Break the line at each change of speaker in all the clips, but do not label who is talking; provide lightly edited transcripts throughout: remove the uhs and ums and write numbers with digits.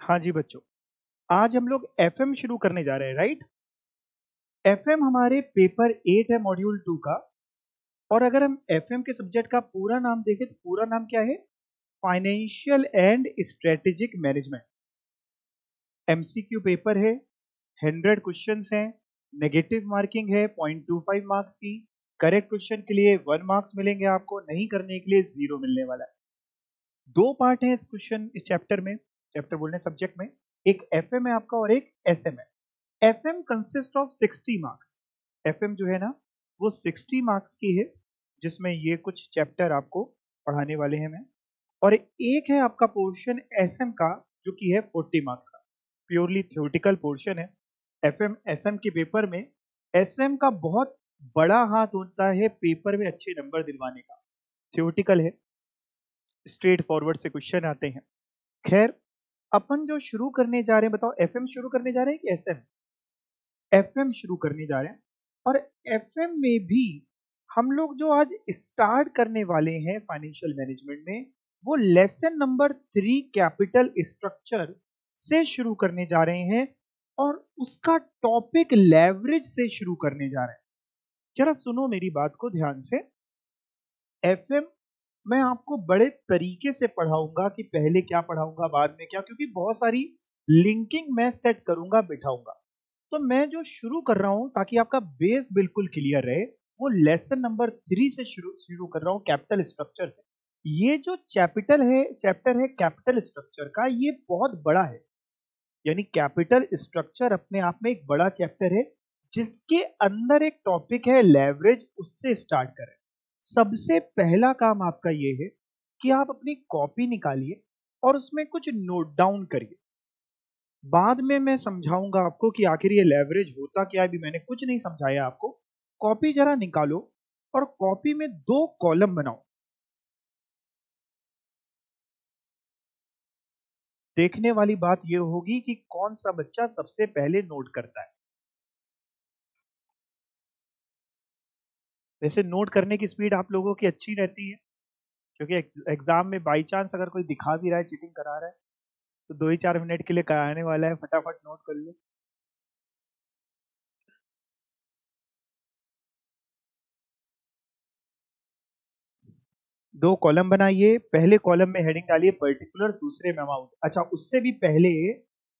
हाँ जी बच्चों, आज हम लोग एफएम शुरू करने जा रहे हैं, राइट। एफएम हमारे पेपर 8 है मॉड्यूल 2 का। और अगर हम एफएम के सब्जेक्ट का पूरा नाम देखें तो पूरा नाम क्या है? Financial and strategic management. MCQ paper है, 100 क्वेश्चंस हैं, नेगेटिव मार्किंग है 0.25 मार्क्स की। करेक्ट क्वेश्चन के लिए 1 मार्क्स मिलेंगे आपको, नहीं करने के लिए 0 मिलने वाला है। दो पार्ट है इस चैप्टर में, चैप्टर बोलने सब्जेक्ट में। एक एफएम है आपका और एक एसएम है। FM consist of 60 marks. FM जो है ना, वो 60 मार्क्स की है, जिसमें ये कुछ चैप्टर आपको पढ़ाने वाले हैं मैं। और एक है आपका पोर्शन एसएम का, जो कि है 40 मार्क्स का, प्योरली थ्योरेटिकल पोर्शन है। एफएम एसएम के पेपर में एसएम का बहुत बड़ा हाथ होता है पेपर में अच्छे नंबर दिलवाने का। थ्योरेटिकल है, स्ट्रेट फॉरवर्ड से क्वेश्चन आते हैं। खैर, अपन जो शुरू करने जा रहे हैं, बताओ एफएम शुरू करने जा रहे हैं कि एसएम? एफएम शुरू करने जा रहे हैं। और एफएम में भी हम लोग जो आज स्टार्ट करने वाले हैं फाइनेंशियल मैनेजमेंट में, वो लेसन नंबर 3 कैपिटल स्ट्रक्चर से शुरू करने जा रहे हैं। और उसका टॉपिक लेवरेज से शुरू करने जा रहे हैं। जरा सुनो मेरी बात को ध्यान से। एफएम मैं आपको बड़े तरीके से पढ़ाऊंगा कि पहले क्या पढ़ाऊंगा बाद में क्या, क्योंकि बहुत सारी लिंकिंग मैं सेट करूंगा बिठाऊंगा। तो मैं जो शुरू कर रहा हूं ताकि आपका बेस बिल्कुल क्लियर रहे, वो लेसन नंबर 3 से शुरू शुरू कर रहा हूं, कैपिटल स्ट्रक्चर से। ये जो चैप्टर है कैपिटल स्ट्रक्चर का, ये बहुत बड़ा है। यानी कैपिटल स्ट्रक्चर अपने आप में एक बड़ा चैप्टर है, जिसके अंदर एक टॉपिक है लेवरेज, उससे स्टार्ट करें। सबसे पहला काम आपका ये है कि आप अपनी कॉपी निकालिए और उसमें कुछ नोट डाउन करिए। बाद में मैं समझाऊंगा आपको कि आखिर ये लेवरेज होता क्या है, भी मैंने कुछ नहीं समझाया आपको। कॉपी जरा निकालो और कॉपी में 2 कॉलम बनाओ। देखने वाली बात यह होगी कि कौन सा बच्चा सबसे पहले नोट करता है। वैसे नोट करने की स्पीड आप लोगों की अच्छी रहती है, क्योंकि एग्जाम में बाई चांस अगर कोई दिखा भी रहा है, चीटिंग करा रहा है, तो 2 ही 4 मिनट के लिए कराने वाला है, फटाफट नोट कर लो। 2 कॉलम बनाइए। पहले कॉलम में हेडिंग डालिए पर्टिकुलर, दूसरे में अमाउंट। अच्छा, उससे भी पहले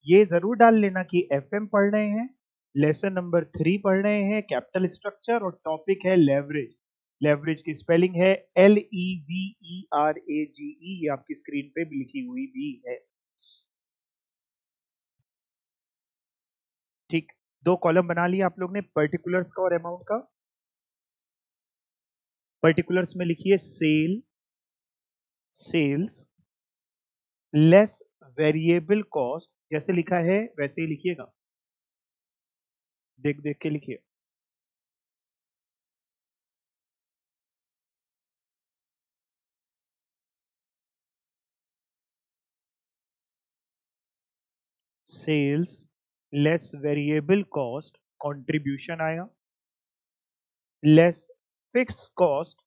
ये जरूर डाल लेना कि एफएम पढ़ रहे हैं, लेसन नंबर 3 पढ़ रहे हैं, कैपिटल स्ट्रक्चर, और टॉपिक है लेवरेज। लेवरेज की स्पेलिंग है LEVERAGE, ये आपकी स्क्रीन पे भी लिखी हुई भी है। ठीक, 2 कॉलम बना लिया आप लोग ने, पर्टिकुलर्स का और अमाउंट का। पर्टिकुलर्स में लिखिए सेल्स लेस वेरिएबल कॉस्ट, जैसे लिखा है वैसे ही लिखिएगा, देख देख के लिखिए। Sales less variable cost, contribution आया, लेस फिक्स कॉस्ट,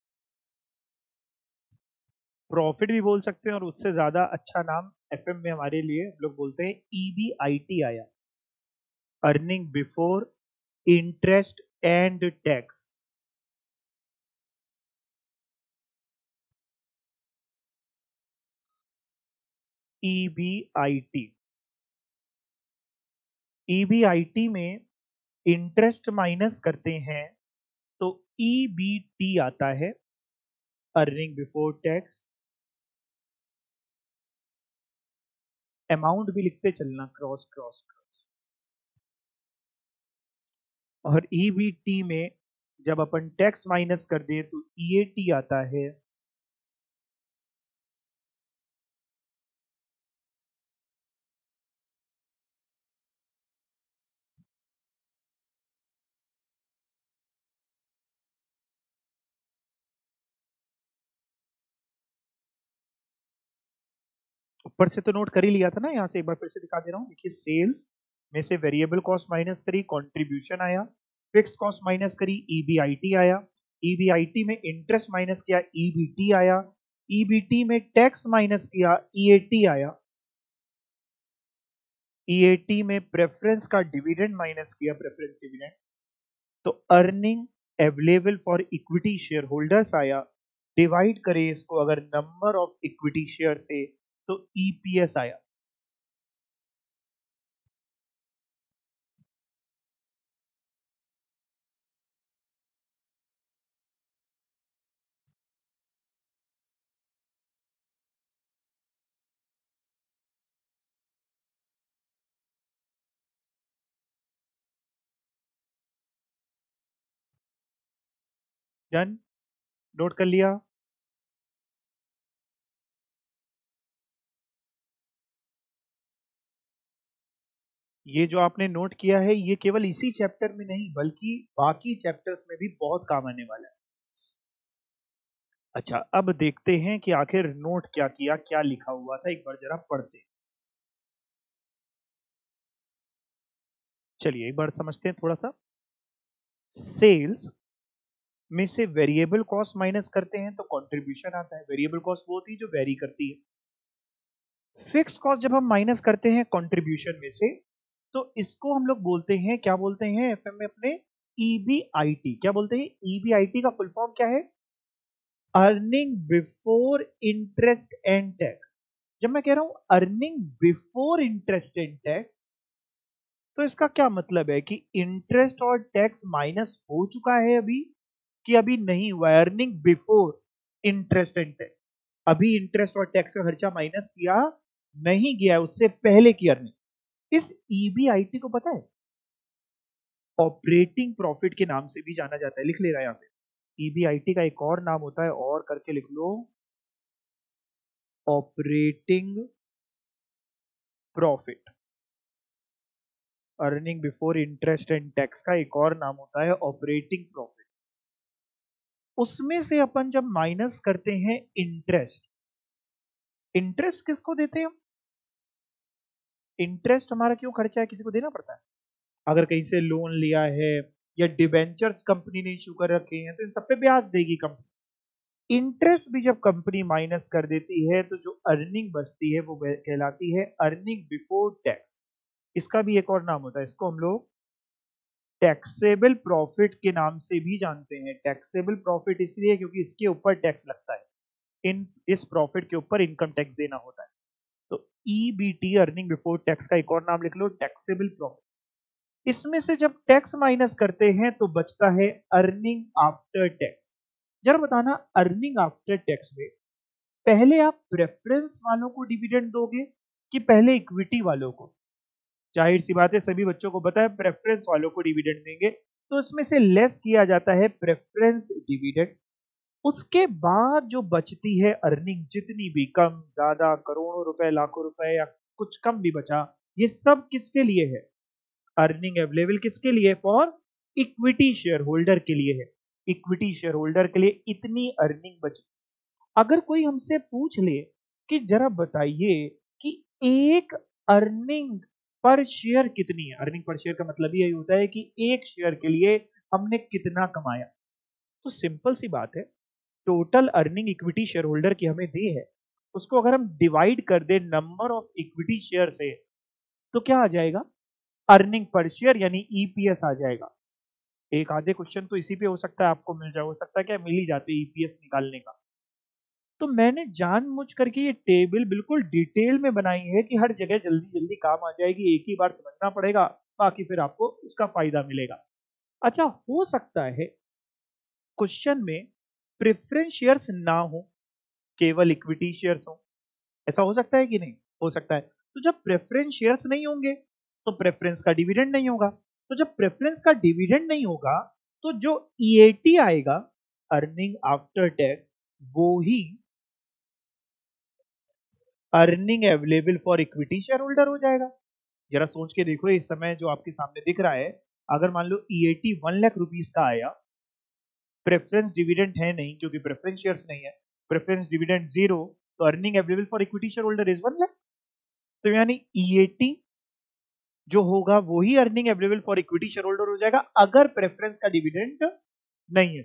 प्रॉफिट भी बोल सकते हैं, और उससे ज्यादा अच्छा नाम एफएम में हमारे लिए हम लोग बोलते हैं EBIT आया, earning before interest and tax. EBIT, EBIT में इंटरेस्ट माइनस करते हैं तो EBT आता है, अर्निंग बिफोर टैक्स। अमाउंट भी लिखते चलना, क्रॉस क्रॉस क्रॉस। और EBT में जब अपन टैक्स माइनस कर दें तो EAT आता है। ऊपर से तो नोट कर ही लिया था ना, यहाँ से एक बार फिर से दिखा दे रहा हूँ। देखिए, सेल्स में से वेरिएबल कॉस्ट माइनस करी, कंट्रीब्यूशन आया। फिक्स कॉस्ट माइनस करी, EBIT आया। EBIT में इंटरेस्ट माइनस किया, EBT आया। EBT में टैक्स माइनस किया, EAT आया। ईएटी में प्रेफरेंस का डिविडेंड माइनस किया, प्रेफरेंस डिविडेंड, तो earning available for equity share holders आया। डिवाइड करें इसको अगर नंबर ऑफ इक्विटी शेयर से तो ईपीएस आया। डन, नोट कर लिया। ये जो आपने नोट किया है ये केवल इसी चैप्टर में नहीं बल्कि बाकी चैप्टर्स में भी बहुत काम आने वाला है। अच्छा, अब देखते हैं कि आखिर नोट क्या किया, क्या लिखा हुआ था, एक बार जरा पढ़ते हैं। चलिए एक बार समझते हैं थोड़ा सा। सेल्स में से वेरिएबल कॉस्ट माइनस करते हैं तो कंट्रीब्यूशन आता है। वेरिएबल कॉस्ट वो होती है जो वेरी करती है। फिक्स कॉस्ट जब हम माइनस करते हैं कंट्रीब्यूशन में से तो इसको हम लोग बोलते हैं, क्या बोलते हैं एफएम में अपने, ईबीआईटी। क्या बोलते हैं? ईबीआईटी का फुल फॉर्म क्या है? Earning before interest and tax. जब मैं कह रहा हूं earning before interest and tax तो इसका क्या मतलब है कि इंटरेस्ट और टैक्स माइनस हो चुका है अभी कि अभी नहीं हुआ है? Earning before interest and tax, अभी इंटरेस्ट और टैक्स का खर्चा माइनस किया नहीं गया, उससे पहले की अर्निंग। इस ईबीआईटी को पता है ऑपरेटिंग प्रॉफिट के नाम से भी जाना जाता है। लिख ले रहा है यहाँ पे, ईबीआईटी का एक और नाम होता है, और करके लिख लो, operating profit. Earning before interest and tax का एक और नाम होता है ऑपरेटिंग प्रॉफिट। उसमें से अपन जब माइनस करते हैं इंटरेस्ट, इंटरेस्ट किसको देते हैं हम? इंटरेस्ट हमारा क्यों खर्चा है, किसी को देना पड़ता है। अगर कहीं से लोन लिया है या डिबेंचर्स कंपनी ने इशू कर रखे हैं तो इन सब पे ब्याज देगी कंपनी। इंटरेस्ट भी जब कंपनी माइनस कर देती है तो जो अर्निंग बचती है वो कहलाती है अर्निंग बिफोर टैक्स। इसका भी एक और नाम होता है, इसको हम लोग टैक्सेबल प्रॉफिट के नाम से भी जानते हैं। टैक्सेबल प्रॉफिट इसलिए क्योंकि इसके ऊपर टैक्स लगता है, इस प्रॉफिट के ऊपर इनकम टैक्स देना होता है। तो ईबीटी अर्निंग बिफोर टैक्स का एक और नाम लिख लो, टैक्सेबल प्रॉफिट। इसमें से जब टैक्स माइनस करते हैं तो बचता है अर्निंग आफ्टर टैक्स। जरा बताना, अर्निंग आफ्टर टैक्स में पहले आप प्रेफरेंस वालों को डिविडेंड दोगे कि पहले इक्विटी वालों को? जाहिर सी बात है सभी बच्चों को पता है प्रेफरेंस वालों को डिविडेंड देंगे, तो इसमें से लेस किया जाता है प्रेफरेंस डिविडेंड। उसके बाद जो बचती है अर्निंग, जितनी भी कम ज्यादा, करोड़ों रुपए, लाखों रुपए या कुछ कम भी बचा, ये सब किसके लिए है? अर्निंग अवेलेबल किसके लिए? फॉर इक्विटी शेयर होल्डर के लिए है। इक्विटी शेयर होल्डर के लिए इतनी अर्निंग बची। अगर कोई हमसे पूछ ले कि जरा बताइए कि एक अर्निंग पर शेयर कितनी है, अर्निंग पर शेयर का मतलब यही होता है कि एक शेयर के लिए हमने कितना कमाया, तो सिंपल सी बात है, total earning equity share holder की हमें दी है, उसको अगर हम डिवाइड कर दे नंबर ऑफ इक्विटी शेयर से तो क्या आ जाएगा? अर्निंग पर शेयर यानी ईपीएस आ जाएगा। एक आधे क्वेश्चन तो इसी पे हो सकता है आपको मिल जाए, हो सकता है क्या मिल ही जाते ईपीएस निकालने का। तो मैंने जानबूझ करके ये टेबल बिल्कुल डिटेल में बनाई है कि हर जगह जल्दी जल्दी काम आ जाएगी, एक ही बार समझना पड़ेगा, बाकी फिर आपको उसका फायदा मिलेगा। अच्छा, हो सकता है क्वेश्चन में प्रेफरेंस शेयर्स ना हो, केवल इक्विटी शेयर्स हो, ऐसा हो सकता है कि नहीं? हो सकता है। तो जब प्रेफरेंस शेयर्स नहीं होंगे तो प्रेफरेंस का डिविडेंड नहीं होगा, तो जब प्रेफरेंस का डिविडेंड नहीं होगा तो जो ईएटी आएगा, अर्निंग आफ्टर टैक्स, वो ही earning available for equity share holder हो जाएगा। जरा सोच के देखो, इस समय जो आपके सामने दिख रहा है, अगर मान लो ईएटी 1 लाख रुपीस का आया, प्रेफरेंस डिविडेंड है नहीं क्योंकि प्रेफरेंस शेयर्स नहीं है, प्रेफरेंस डिविडेंड 0, तो earning available for equity share holder is 1 lakh. तो यानी ईएटी जो होगा वो ही earning available for equity share holder हो जाएगा अगर प्रेफरेंस का डिविडेंड नहीं है।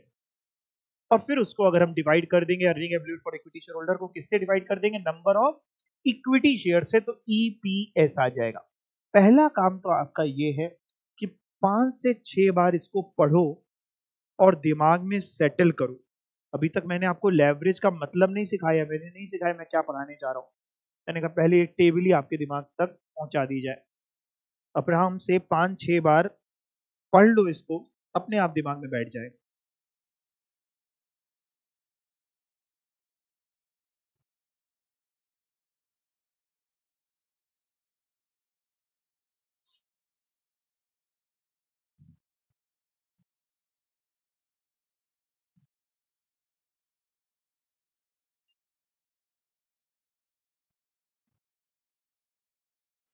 और फिर उसको अगर हम डिवाइड कर देंगे earning available for equity share holder को, किससे डिवाइड कर देंगे? नंबर ऑफ इक्विटी शेयर से, तो ईपीएस आ जाएगा। पहला काम तो आपका ये है कि 5 से 6 बार इसको पढ़ो और दिमाग में सेटल करो। अभी तक मैंने आपको लेवरेज का मतलब नहीं सिखाया, मैंने नहीं सिखाया मैं क्या पढ़ाने जा रहा हूँ। मैंने कहा पहले एक टेबल ही आपके दिमाग तक पहुंचा दी जाए। अब्राहम से 5-6 बार पढ़ लो इसको, अपने आप दिमाग में बैठ जाए।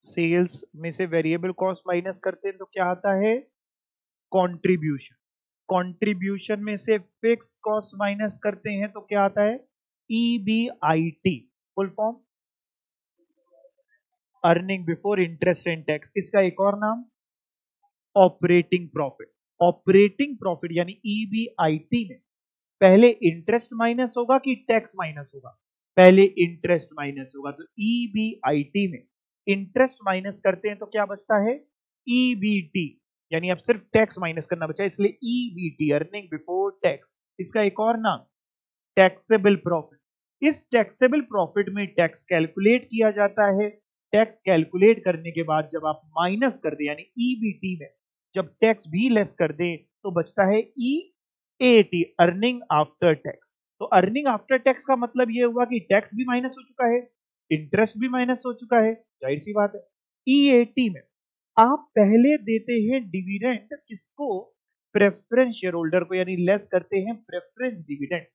सेल्स में से वेरिएबल कॉस्ट माइनस करते हैं तो क्या आता है? कंट्रीब्यूशन। कंट्रीब्यूशन में से फिक्स कॉस्ट माइनस करते हैं तो क्या आता है? EBIT. Full form earning before interest and tax. इसका एक और नाम ऑपरेटिंग प्रॉफिट। ऑपरेटिंग प्रॉफिट यानी ईबीआईटी में पहले इंटरेस्ट माइनस होगा कि टैक्स माइनस होगा? पहले इंटरेस्ट माइनस होगा। तो ईबीआईटी में इंटरेस्ट माइनस करते हैं तो क्या बचता है? ईबीटी। यानी अब सिर्फ टैक्स माइनस करना बचा, इसलिए ईबीटी अर्निंग बिफोर टैक्स। इसका एक और नाम टैक्सेबल प्रॉफिट। इस टैक्सेबल प्रॉफिट में टैक्स कैलकुलेट किया जाता है। टैक्स कैलकुलेट करने के बाद जब आप माइनस कर दें यानी ईबीटी में जब टैक्स भी लेस कर दें तो बचता है ईएटी अर्निंग आफ्टर टैक्स। तो अर्निंग आफ्टर टैक्स का मतलब यह हुआ कि टैक्स भी माइनस हो चुका है, इंटरेस्ट भी माइनस हो चुका है, जाहिर सी बात है। ईएटी में आप पहले देते हैं डिविडेंड किसको? प्रेफरेंस शेयर होल्डर को, यानी लेस करते हैं प्रेफरेंस डिविडेंड।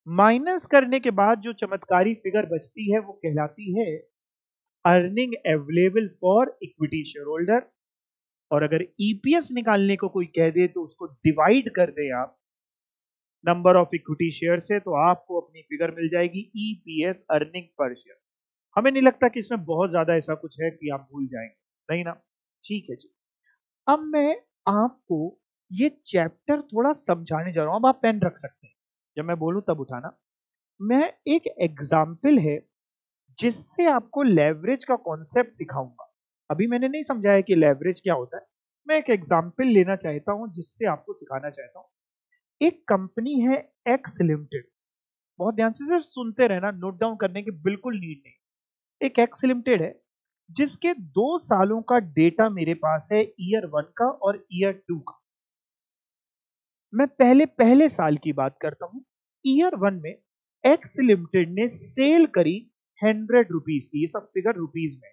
माइनस करने के बाद जो चमत्कारी फिगर बचती है वो कहलाती है earning available for equity share holder. और अगर ईपीएस निकालने को कोई कह दे तो उसको डिवाइड कर दे आप नंबर ऑफ इक्विटी शेयर से, तो आपको अपनी फिगर मिल जाएगी ईपीएस अर्निंग पर शेयर। हमें नहीं लगता कि इसमें बहुत ज्यादा ऐसा कुछ है कि आप भूल जाएंगे, नहीं ना? ठीक है जी। अब मैं आपको ये चैप्टर थोड़ा समझाने जा रहा हूं। अब आप पेन रख सकते हैं, जब मैं बोलूं तब उठाना। मैं एक एग्जाम्पल है जिससे आपको लेवरेज का कॉन्सेप्ट सिखाऊंगा। अभी मैंने नहीं समझाया कि लेवरेज क्या होता है। मैं एक एग्जाम्पल लेना चाहता हूं जिससे आपको सिखाना चाहता हूं। एक कंपनी है एक्स लिमिटेड। बहुत ध्यान से सिर्फ सुनते रहना, नोट डाउन करने की बिल्कुल नीड नहीं। एक एक्स लिमिटेड है जिसके 2 सालों का डेटा मेरे पास है, ईयर 1 का और ईयर 2 का। मैं पहले पहले साल की बात करता हूं। ईयर 1 में एक्स लिमिटेड ने सेल करी 100 रुपीज की, ये सब फिगर रुपीज में,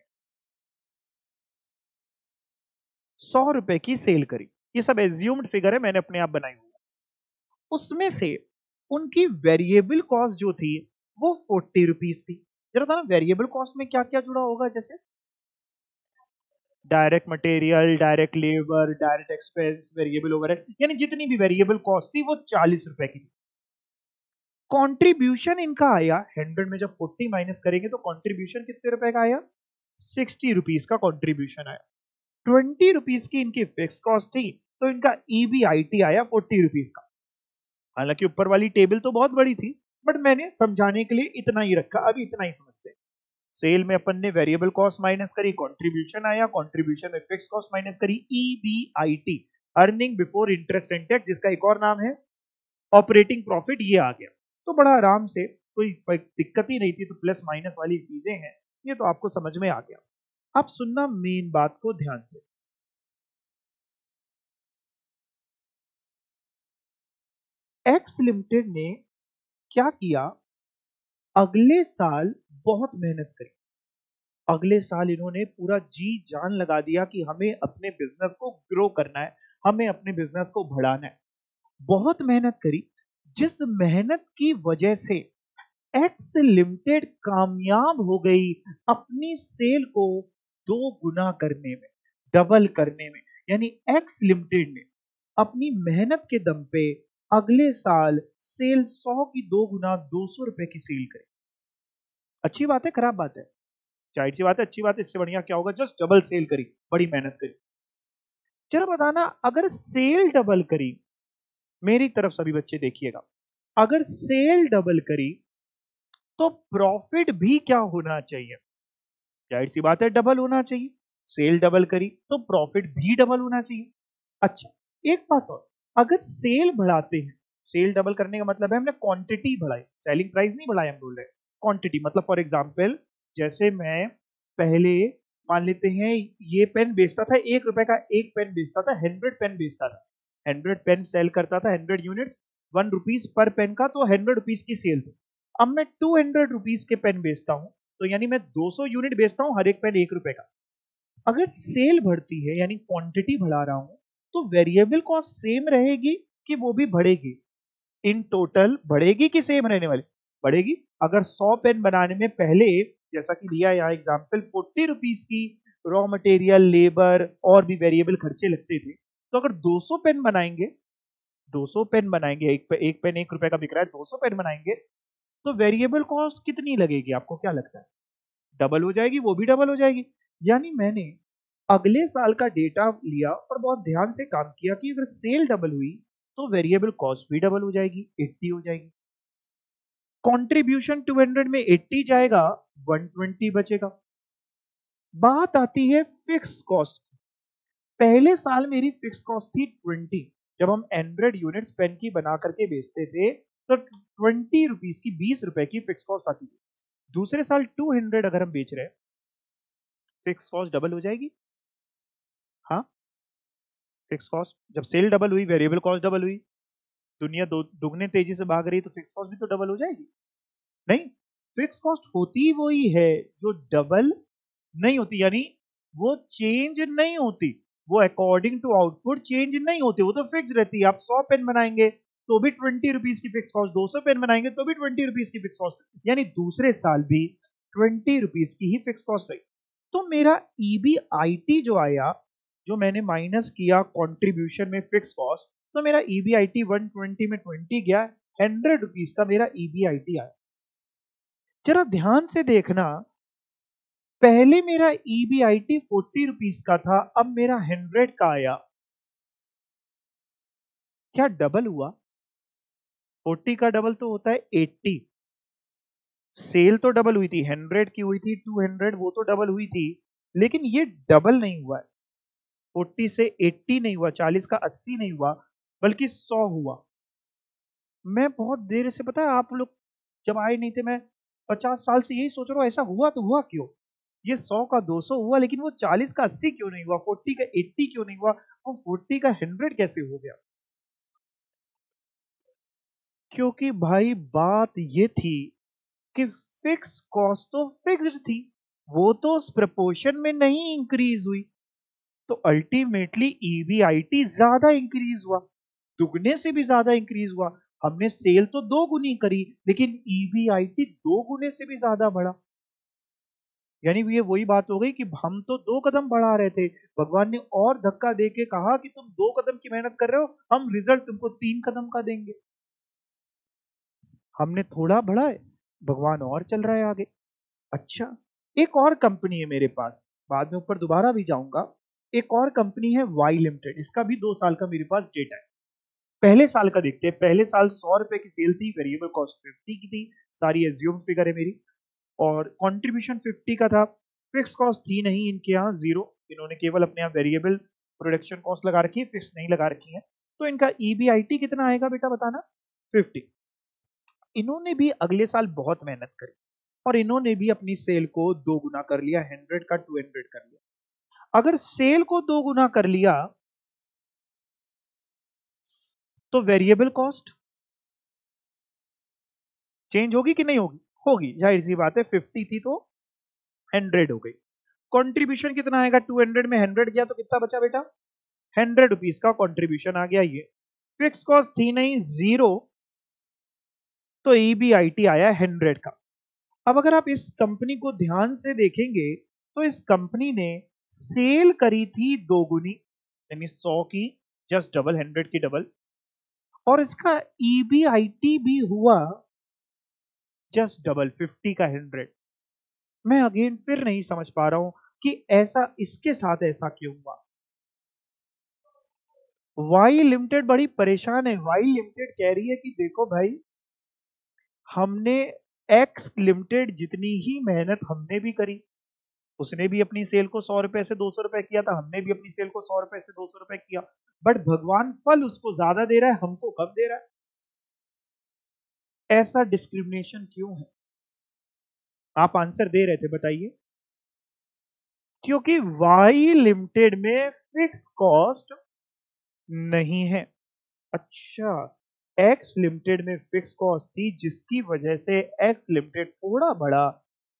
100 रुपए की सेल करी। ये सब एज्यूम्ड फिगर है, मैंने अपने आप बनाई हुई। उसमें से उनकी वेरिएबल कॉस्ट जो थी वो 40 रुपीज थी। जरा था ना वेरिएबल कॉस्ट में क्या क्या जुड़ा होगा? जैसे direct material, direct labour, direct expense, variable overhead, यानी जितनी भी वेरिएबल कॉस्ट थी वो 40 रुपए की थी। कॉन्ट्रीब्यूशन इनका आया 100 में, जब 40 माइनस करेंगे तो कॉन्ट्रीब्यूशन कितने रुपए का आया? 60 रुपीज का कॉन्ट्रीब्यूशन आया। 20 रुपीज की इनकी फिक्स कॉस्ट थी तो इनका ईबीआईटी आया 40 रुपीज का। हालांकि ऊपर वाली टेबल तो बहुत बड़ी थी, बट मैंने समझाने के लिए इतना ही रखा, अभी इतना ही समझते हैं। सेल में अपन ने वेरिएबल कॉस्ट माइनस करी, कंट्रीब्यूशन आया, कंट्रीब्यूशन में फिक्स कॉस्ट माइनस करी, EBIT earning before interest and tax, जिसका एक और नाम है ऑपरेटिंग प्रॉफिट, ये आ गया। तो बड़ा आराम से, कोई दिक्कत ही नहीं थी। तो प्लस माइनस वाली चीजें हैं, ये तो आपको समझ में आ गया। अब सुनना मेन बात को ध्यान से। एक्स लिमिटेड ने क्या किया? अगले साल बहुत मेहनत करी। अगले साल इन्होंने पूरा जी जान लगा दिया कि हमें अपने बिजनेस को ग्रो करना है, हमें अपने बिजनेस को बढ़ाना है। बहुत मेहनत करी, जिस मेहनत की वजह से एक्स लिमिटेड कामयाब हो गई अपनी सेल को 2 गुना करने में, डबल करने में। यानी एक्स लिमिटेड ने अपनी मेहनत के दम पे अगले साल सेल 100 की 2 गुना 200 रुपए की सेल करी। अच्छी बात है, खराब बात है? जाहिर सी बात है अच्छी बात है। इससे बढ़िया क्या होगा? जस्ट डबल सेल करी, बड़ी मेहनत करी। चलो बताना, अगर सेल डबल करी, मेरी तरफ सभी बच्चे देखिएगा, अगर सेल डबल करी तो प्रॉफिट भी क्या होना चाहिए? जाहिर सी बात है डबल होना चाहिए। सेल डबल करी तो प्रॉफिट भी डबल होना चाहिए। अच्छा, एक बात और, अगर सेल बढ़ाते हैं, सेल डबल करने का मतलब है हमने क्वांटिटी बढ़ाई, सेलिंग प्राइस नहीं बढ़ाई, हम बोल रहे हैं क्वांटिटी। मतलब फॉर एग्जांपल, जैसे मैं पहले मान लेते हैं ये पेन बेचता था 1 रुपए का, एक पेन बेचता था, 100 पेन बेचता था, 100 पेन सेल करता था, 100 यूनिट्स, 1 रुपीज पर पेन का, तो 100 रुपीज की सेल थी। अब मैं 200 रुपीज के पेन बेचता हूं, तो यानी मैं 200 यूनिट बेचता हूं, हर एक पेन 1 रुपए का। अगर सेल बढ़ती है यानी क्वांटिटी बढ़ा रहा हूं, तो वेरिएबल कॉस्ट सेम रहेगी कि वो भी बढ़ेगी? इन टोटल बढ़ेगी कि सेम रहने वाली? बढ़ेगी। अगर 100 पेन बनाने में पहले, जैसा कि दिया यहाँ एग्जाम्पल, 40 रुपीज की रॉ मटेरियल, लेबर और भी वेरिएबल खर्चे लगते थे, तो अगर 200 पेन बनाएंगे, 200 पेन बनाएंगे, एक पेन 1 रुपए का बिक रहा है, 200 पेन बनाएंगे, तो वेरिएबल कॉस्ट कितनी लगेगी? आपको क्या लगता है? डबल हो जाएगी, वो भी डबल हो जाएगी। यानी मैंने अगले साल का डेटा लिया और बहुत ध्यान से काम किया कि अगर सेल डबल हुई तो वेरिएबल कॉस्ट भी डबल हो जाएगी, 80 हो जाएगी। कंट्रीब्यूशन 200 में 80 जाएगा, 120 बचेगा। बात आती है फिक्स कॉस्ट। पहले साल मेरी फिक्स कॉस्ट थी 20। जब हम 100 यूनिट्स पेन की बना करके बेचते थे तो 20 रुपीज की, 20 रुपए की फिक्स कॉस्ट आती थी। दूसरे साल 200 अगर हम बेच रहे हैं, फिक्स कॉस्ट डबल हो जाएगी। हाँ, फिक्स कॉस्ट जब सेल डबल हुई, वेरिएबल कॉस्ट डबल हुई। दुनिया दुगने तेजी से भाग रही है, तो फिक्स कॉस्ट भी तो डबल हो जाएगी। नहीं, फिक्स कॉस्ट होती वही है जो डबल नहीं होती, यानी वो चेंज नहीं होती, वो अकॉर्डिंग टू आउटपुट चेंज नहीं होती, वो तो फिक्स रहती है। आप 100 पेन बनाएंगे तो भी 20 रुपीज की फिक्स कॉस्ट, 200 पेन बनाएंगे तो भी 20 रुपीज की फिक्स कॉस्ट, यानी दूसरे साल भी 20 रुपीज की ही फिक्स कॉस्ट रही। तो मेरा ईबीआईटी जो आया, जो मैंने माइनस किया कंट्रीब्यूशन में फिक्स कॉस्ट, तो मेरा ईबीआईटी 120 में 20 गया, 100 रुपीज का मेरा ईबीआईटी आया। जरा ध्यान से देखना, पहले मेरा ईबीआईटी 40 रुपीज का था, अब मेरा 100 का आया। क्या डबल हुआ? 40 का डबल तो होता है 80। सेल तो डबल हुई थी, 100 की हुई थी 200, वो तो डबल हुई थी, लेकिन ये डबल नहीं हुआ है। 40 से 80 नहीं हुआ, 40 का 80 नहीं हुआ, बल्कि 100 हुआ। मैं बहुत देर से, पता है आप लोग जब आए नहीं थे, मैं 50 साल से यही सोच रहा हूँ, ऐसा हुआ तो हुआ क्यों? ये 100 का 200 हुआ, लेकिन वो 40 का 80 क्यों नहीं हुआ, 40 का 80 क्यों नहीं हुआ, वो 40 का 100 कैसे हो गया? क्योंकि भाई बात ये थी कि फिक्स कॉस्ट तो फिक्स्ड थी, वो तो उस प्रपोर्शन में नहीं इंक्रीज हुई, तो अल्टीमेटली ईबीआईटी ज्यादा इंक्रीज हुआ, दुगने से भी ज्यादा इंक्रीज हुआ। हमने सेल तो 2 गुनी करी, लेकिन ईबीआईटी 2 गुने से भी ज्यादा बढ़ा। यानी ये वही बात हो गई कि हम तो 2 कदम बढ़ा रहे थे, भगवान ने और धक्का दे के कहा कि तुम 2 कदम की मेहनत कर रहे हो, हम रिजल्ट तुमको 3 कदम का देंगे। हमने थोड़ा बढ़ाए, भगवान और चल रहा है आगे। अच्छा, एक और कंपनी है मेरे पास, बाद में ऊपर दोबारा भी जाऊंगा। एक और कंपनी है वाई लिमिटेड, इसका भी 2 साल का मेरे पास डेटा है। पहले साल का देखते हैं। पहले साल 100 रुपए की सेल थी, वेरिएबल कॉस्ट 50 की थी, सारी एज्यूम फिगर है मेरी, और कंट्रीब्यूशन 50 का था। फिक्स कॉस्ट थी नहीं इनके यहाँ, जीरो, इन्होंने केवल अपने यहाँ वेरिएबल प्रोडक्शन कॉस्ट लगा रखी है, फिक्स नहीं लगा रखी है। तो इनका ईबीआईटी कितना आएगा बेटा, बताना? 50। इन्होंने भी अगले साल बहुत मेहनत करी, और इन्होंने भी अपनी सेल को 2 गुना कर लिया, 100 का 200 कर लिया। अगर सेल को 2 गुना कर लिया, तो वेरिएबल कॉस्ट चेंज होगी कि नहीं होगी? होगी, जाहिर सी बात है, 50 थी तो 100 हो गई। कंट्रीब्यूशन कितना आएगा? 200 में 100 गया तो कितना बचा बेटा? 100 रुपीज का कंट्रीब्यूशन आ गया। ये फिक्स कॉस्ट थी नहीं, जीरो, तो ईबीआईटी आया 100 का। अब अगर आप इस कंपनी को ध्यान से देखेंगे, तो इस कंपनी ने सेल करी थी 2 गुनी, यानी 100 की जस्ट डबल, 100 की डबल, और इसका ईबीआईटी भी हुआ जस्ट डबल, 50 का 100। मैं अगेन फिर नहीं समझ पा रहा हूं कि ऐसा इसके साथ ऐसा क्यों हुआ। वाई लिमिटेड बड़ी परेशान है। वाई लिमिटेड कह रही है कि देखो भाई, हमने एक्स लिमिटेड जितनी ही मेहनत हमने भी करी, उसने भी अपनी सेल को 100 रुपए से 200 रुपए किया था, हमने भी अपनी सेल को 100 रुपए से 200 रुपए किया, बट भगवान फल उसको ज्यादा दे रहा है, हमको कम दे रहा है। ऐसा डिस्क्रिमिनेशन क्यों है? आप आंसर दे रहे थे, बताइए। क्योंकि वाई लिमिटेड में फिक्स कॉस्ट नहीं है। अच्छा, एक्स लिमिटेड में फिक्स कॉस्ट थी, जिसकी वजह से एक्स लिमिटेड थोड़ा बढ़ा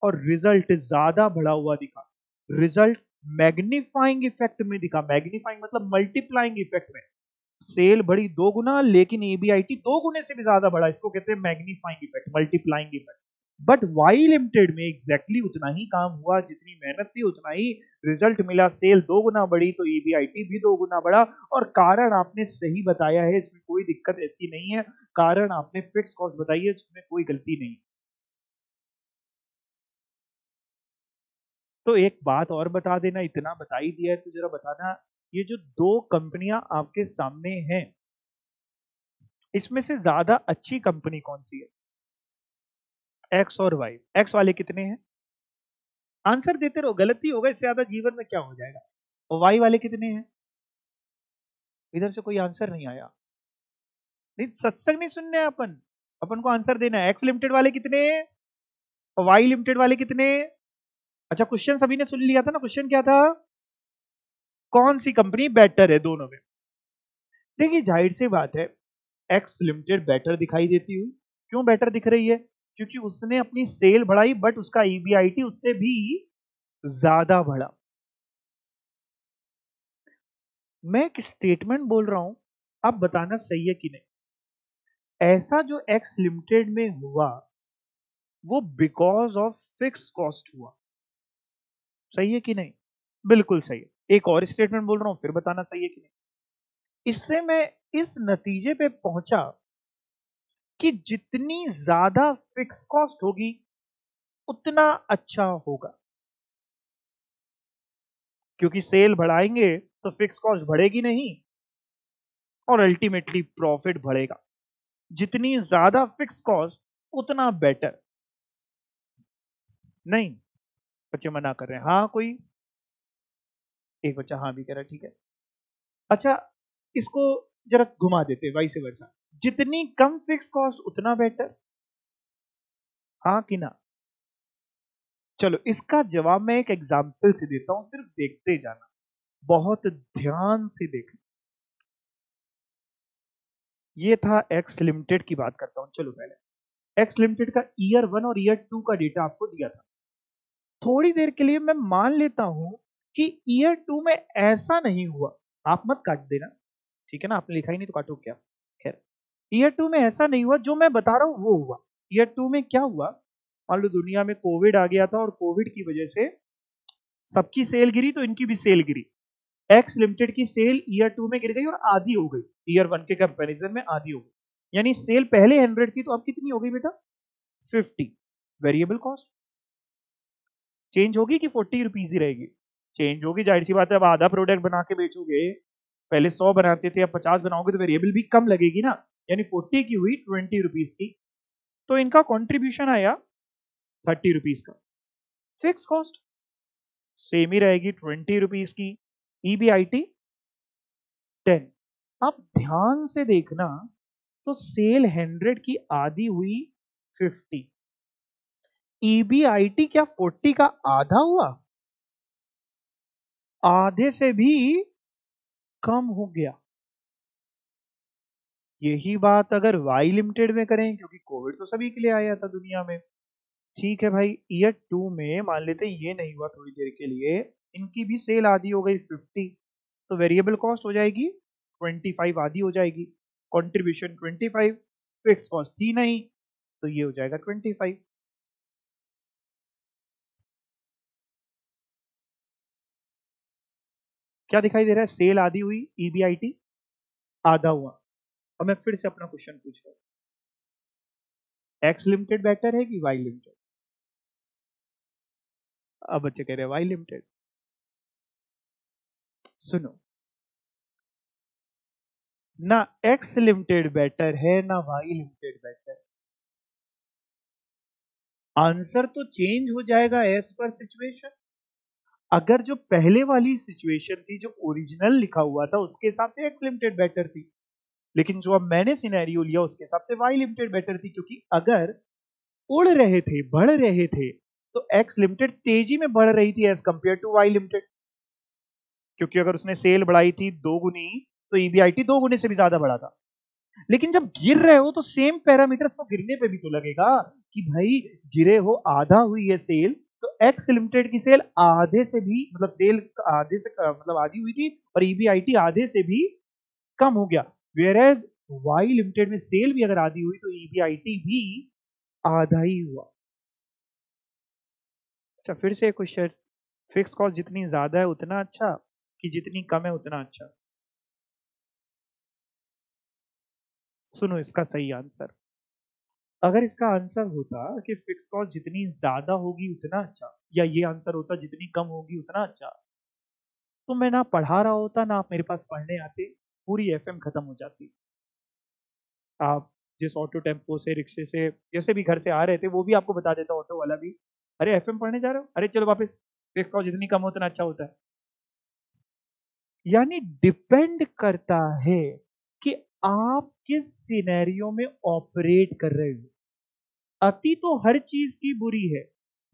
और रिजल्ट ज्यादा बढ़ा हुआ दिखा। रिजल्ट मैग्नीफाइंग इफेक्ट में दिखा। मैग्नीफाइंग मतलब मल्टीप्लाइंग इफेक्ट में। सेल बढ़ी 2 गुना, लेकिन एबीआईटी 2 गुने से भी ज्यादा बढ़ा। इसको कहते हैं magnifying effect, multiplying effect. But why limited में एग्जैक्टली उतना ही काम हुआ, जितनी मेहनत थी उतना ही रिजल्ट मिला। सेल 2 गुना बढ़ी तो ईबीआईटी भी 2 गुना बढ़ा। और कारण आपने सही बताया है, इसमें कोई दिक्कत ऐसी नहीं है। कारण आपने फिक्स कॉस्ट बताई है, इसमें कोई गलती नहीं। तो एक बात और बता देना, इतना बता ही दिया है तो जरा बताना, ये जो दो कंपनियां आपके सामने हैं, इसमें से ज्यादा अच्छी कंपनी कौन सी है? एक्स और वाई। एक्स वाले कितने हैं? आंसर देते रहो, गलती होगा, इससे ज्यादा जीवन में क्या हो जाएगा। और वाई वाले कितने हैं? इधर से कोई आंसर नहीं आया। नहीं, सत्संग नहीं सुनने हैं अपन। अपन को आंसर देना है। एक्स लिमिटेड वाले कितने हैं और वाई लिमिटेड वाले कितने हैं? अच्छा, क्वेश्चन सभी ने सुन लिया था ना? क्वेश्चन क्या था? कौन सी कंपनी बेटर है दोनों में? देखिए, जाहिर सी बात है, एक्स लिमिटेड बेटर दिखाई देती हुई। क्यों बेटर दिख रही है? क्योंकि उसने अपनी सेल बढ़ाई, बट उसका ईबीआईटी उससे भी ज्यादा बढ़ा। मैं एक स्टेटमेंट बोल रहा हूं, आप बताना सही है कि नहीं। ऐसा जो एक्स लिमिटेड में हुआ, वो बिकॉज ऑफ फिक्स कॉस्ट हुआ। सही है कि नहीं? बिल्कुल सही है। एक और स्टेटमेंट बोल रहा हूं, फिर बताना सही है कि नहीं। इससे मैं इस नतीजे पे पहुंचा कि जितनी ज्यादा फिक्स कॉस्ट होगी, उतना अच्छा होगा। क्योंकि सेल बढ़ाएंगे तो फिक्स कॉस्ट बढ़ेगी नहीं, और अल्टीमेटली प्रॉफिट बढ़ेगा। जितनी ज्यादा फिक्स कॉस्ट, उतना बेटर। नहीं, बच्चे मना कर रहे हैं। हाँ, कोई एक बच्चा हाँ भी कह रहा है, ठीक है। अच्छा, इसको जरा घुमा देते, वाइस वर्सा। जितनी कम फिक्स कॉस्ट, उतना बेटर। हाँ कि ना? चलो, इसका जवाब मैं एक एग्जाम्पल से देता हूं, सिर्फ देखते जाना, बहुत ध्यान से देखना। ये था एक्स लिमिटेड की बात करता हूं। चलो, पहले एक्स लिमिटेड का ईयर 1 और ईयर 2 का डेटा आपको दिया था। थोड़ी देर के लिए मैं मान लेता हूं कि ईयर 2 में ऐसा नहीं हुआ। आप मत काट देना, ठीक है ना? आपने लिखा ही नहीं तो काटो क्या? खैर, ईयर 2 में ऐसा नहीं हुआ जो मैं बता रहा हूं वो हुआ। ईयर 2 में क्या हुआ? मान लो दुनिया में कोविड आ गया था, और कोविड की वजह से सबकी सेल गिरी, तो इनकी भी सेल गिरी। एक्स लिमिटेड की सेल ईयर 2 में गिर गई और आधी हो गई। ईयर 1 के कंपैरिजन में आधी हो गई। यानी सेल पहले 100 थी, तो अब कितनी हो गई बेटा? 50। वेरिएबल कॉस्ट चेंज होगी कि 40 रुपीज ही रहेगी? चेंज होगी, जाहिर सी बात है। अब आधा प्रोडक्ट बना के बेचोगे, पहले 100 बनाते थे, अब 50 बनाओगे, तो वेरिएबल भी कम लगेगी ना। यानी 40 की हुई 20 रुपीज की। तो इनका कॉन्ट्रीब्यूशन आया 30 रुपीज का। फिक्स कॉस्ट सेम ही रहेगी, 20 रुपीज की। ईबीआईटी 10। अब ध्यान से देखना, तो सेल 100 की आधी हुई 50। ईबीआईटी क्या 40 का आधा हुआ? आधे से भी कम हो गया। यही बात अगर वाई लिमिटेड में करें, क्योंकि कोविड तो सभी के लिए आया था दुनिया में। ठीक है भाई, ईयर 2 में मान लेते हैं ये नहीं हुआ, थोड़ी देर के लिए इनकी भी सेल आधी हो गई 50। तो वेरिएबल कॉस्ट हो जाएगी 25, आधी हो जाएगी। कंट्रीब्यूशन 25, फिक्स कॉस्ट थी नहीं, तो ये हो जाएगा 25। क्या दिखाई दे रहा है? सेल आधी हुई, ईबीआईटी आधा हुआ। अब मैं फिर से अपना क्वेश्चन पूछ रहा हूँ, एक्स लिमिटेड बेटर है कि वाई लिमिटेड? अब बच्चे कह रहे हैं वाई लिमिटेड। सुनो, ना एक्स लिमिटेड बेटर है, ना वाई लिमिटेड बेटर। आंसर तो चेंज हो जाएगा एज पर सिचुएशन। अगर जो पहले वाली सिचुएशन थी, जो ओरिजिनल लिखा हुआ था, उसके हिसाब से एक्स लिमिटेड बेटर थी, लेकिन जो अब मैंने सिनेरियो लिया उसके हिसाब से वाई लिमिटेड बेटर थी, क्योंकि अगर उड़ रहे थे, बढ़ रहे थे, तो एक्स लिमिटेड तेजी में बढ़ रही थी as compare to Y limited, क्योंकि अगर उसने सेल बढ़ाई थी 2 गुनी, तो ईबीआईटी 2 गुने से भी ज्यादा बढ़ा था। लेकिन जब गिर रहे हो तो सेम पैरामीटर तो गिरने पे भी तो लगेगा कि भाई गिरे हो, आधा हुई है सेल, तो एक्स लिमिटेड की सेल आधे से भी, मतलब सेल आधे से मतलब आधी हुई थी, और ईबीआईटी आधे से भी कम हो गया। वेयर एज वाई लिमिटेड में सेल भी अगर आधी हुई तो ईबीआईटी भी आधा ही हुआ। अच्छा, फिर से क्वेश्चन, फिक्स कॉस्ट जितनी ज्यादा है उतना अच्छा कि जितनी कम है उतना अच्छा? सुनो इसका सही आंसर। अगर इसका आंसर होता कि फिक्स कॉस्ट जितनी ज्यादा होगी उतना अच्छा, या ये आंसर होता जितनी कम होगी उतना अच्छा, तो मैं ना पढ़ा रहा होता, ना आप मेरे पास पढ़ने आते, पूरी एफएम खत्म हो जाती। आप जिस ऑटो टेम्पो से, रिक्शे से, जैसे भी घर से आ रहे थे, वो भी आपको बता देता ऑटो वाला भी, अरे एफएम पढ़ने जा रहे हो, अरे चलो वापस, फिक्स कॉस्ट जितनी कम हो उतना अच्छा होता है। यानी डिपेंड करता है कि आप किस सिनेरियो में ऑपरेट कर रहे हो। अति तो हर चीज की बुरी है,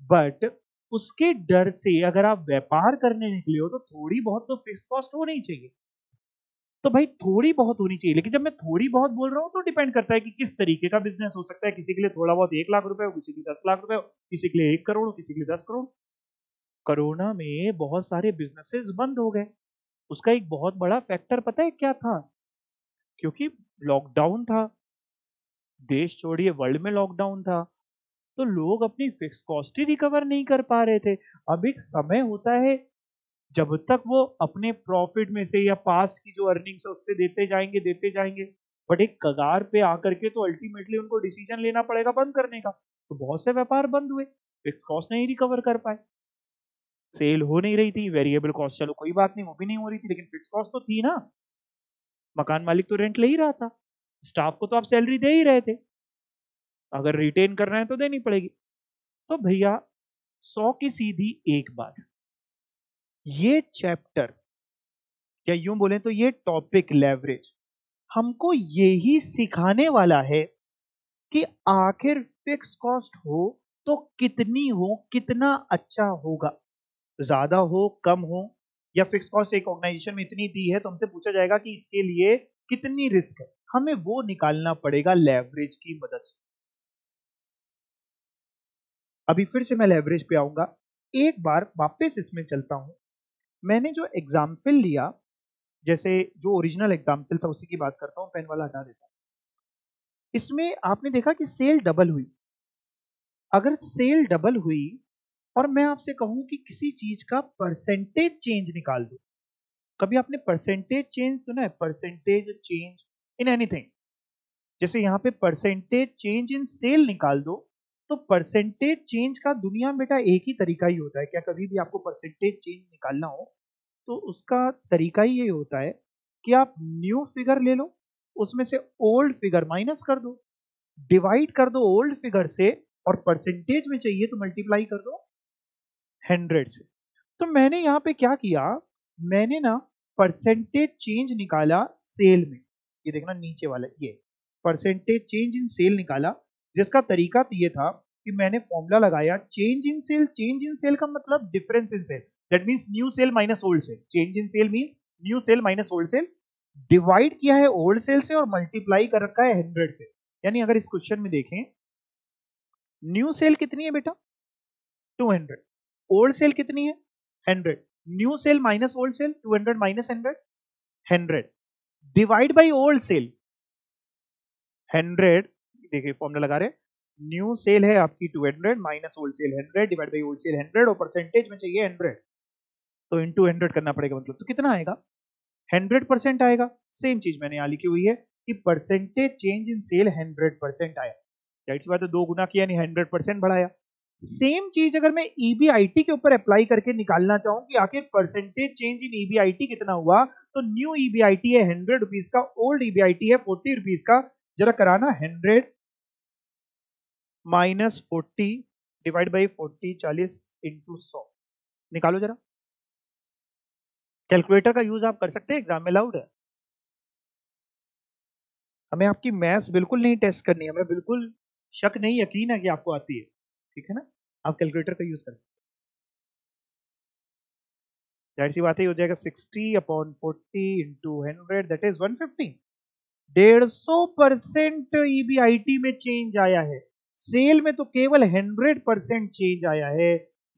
बट उसके डर से अगर आप व्यापार करने निकले हो तो थोड़ी बहुत तो फिक्स कॉस्ट होनी चाहिए। तो भाई थोड़ी बहुत होनी चाहिए, लेकिन जब मैं थोड़ी बहुत बोल रहा हूं तो डिपेंड करता है कि किस तरीके का बिजनेस हो सकता है। किसी के लिए थोड़ा बहुत 1 लाख रुपए हो, किसी के लिए 10 लाख रुपए हो, किसी के लिए 1 करोड़ हो, किसी के लिए 10 करोड़। कोरोना में बहुत सारे बिजनेसेस बंद हो गए। उसका एक बहुत बड़ा फैक्टर पता है क्या था? क्योंकि लॉकडाउन था, देश छोड़िए वर्ल्ड में लॉकडाउन था, तो लोग अपनी फिक्स कॉस्ट ही रिकवर नहीं कर पा रहे थे। अब एक समय होता है, जब तक वो अपने प्रॉफिट में से या पास्ट की जो अर्निंग्स है उससे देते जाएंगे, बट एक कगार पे आकर के तो अल्टीमेटली उनको डिसीजन लेना पड़ेगा बंद करने का। तो बहुत से व्यापार बंद हुए, फिक्स कॉस्ट नहीं रिकवर कर पाए, सेल हो नहीं रही थी, वेरिएबल कॉस्ट चलो कोई बात नहीं वो भी नहीं हो रही थी, लेकिन फिक्स कॉस्ट तो थी ना। मकान मालिक तो रेंट ले ही रहा था, स्टाफ को तो आप सैलरी दे ही रहे थे, अगर रिटेन करना है तो देनी पड़ेगी। तो भैया 100 की सीधी एक बात, ये चैप्टर, या यूं बोलें तो ये टॉपिक लेवरेज हमको यही सिखाने वाला है कि आखिर फिक्स कॉस्ट हो तो कितनी हो, कितना अच्छा होगा, ज्यादा हो कम हो, या फिक्स कॉस्ट एक ऑर्गेनाइजेशन में इतनी दी है तो हमसे पूछा जाएगा कि इसके लिए कितनी रिस्क है, हमें वो निकालना पड़ेगा लेवरेज की मदद से। अभी फिर से मैं लेवरेज पे आऊंगा, एक बार वापस इसमें चलता हूं। मैंने जो एग्जाम्पल लिया, जैसे जो ओरिजिनल एग्जाम्पल था उसी की बात करता हूं, पेन वाला हटा देता हूं। इसमें आपने देखा कि सेल डबल हुई। अगर सेल डबल हुई और मैं आपसे कहूं कि किसी चीज का परसेंटेज चेंज निकाल दो, कभी आपने परसेंटेज चेंज सुना है? परसेंटेज चेंज इन एनीथिंग, जैसे यहाँ पे परसेंटेज चेंज इन सेल निकाल दो, तो परसेंटेज चेंज का दुनिया में बेटा एक ही तरीका ही होता है। क्या कभी भी आपको परसेंटेज चेंज निकालना हो तो उसका तरीका ही ये होता है कि आप न्यू फिगर ले लो, उसमें से ओल्ड फिगर माइनस कर दो, डिवाइड कर दो ओल्ड फिगर से, और परसेंटेज में चाहिए तो मल्टीप्लाई कर दो 100 से। तो मैंने यहाँ पे क्या किया, मैंने ना परसेंटेज चेंज निकाला सेल में, ये देखना नीचे वाला, ये परसेंटेज चेंज इन सेल निकाला, जिसका तरीका तो ये था कि मैंने फॉर्मूला लगाया change in sale. Change in sale का मतलब difference in sale, that means new sale minus old sale. Change in sale means new sale minus old sale, divide किया है ओल्ड सेल से और मल्टीप्लाई कर रखा है 100 से। यानी अगर इस क्वेश्चन में देखें, न्यू सेल कितनी है बेटा? 200। ओल्ड सेल कितनी है? 100। New sale minus old sale, 200 minus 100, 100 divide by old sale 100। देखिए फॉर्मूला लगा रहे, न्यू सेल है आपकी 200 minus old sale 100 divide by old sale 100, और परसेंटेज में चाहिए 100, तो इनटू 100 करना पड़ेगा, मतलब तो कितना आएगा? 100% आएगा। सेम चीज मैंने यहां लिखी हुई है कि परसेंटेज चेंज इन सेल 100% आया, जाहिर सी बात है 2 गुना किया यानी 100% बढ़ाया। सेम चीज अगर मैं ईबीआईटी के ऊपर अप्लाई करके निकालना चाहूं कि आखिर परसेंटेज चेंज इन ईबीआईटी कितना हुआ, तो न्यू ईबीआईटी है 100 रुपीज का, ओल्ड ईबीआईटी है 40 रुपीज का। जरा कराना, 100 माइनस 40 डिवाइड बाई 40, 40 इंटू 100, निकालो जरा। कैलकुलेटर का यूज आप कर सकते हैं, एग्जाम में अलाउड है। हमें आपकी मैथ्स बिल्कुल नहीं टेस्ट करनी है, हमें बिल्कुल शक नहीं, यकीन है कि आपको आती है, ठीक है ना। आप कैलकुलेटर का यूज कर सकते हैं। जाहिर सी बात है, हो जाएगा 60/40 इंटू 100 दैट इज 150। 150% ईबीआईटी में चेंज आया है। सेल में तो केवल 100% चेंज आया है,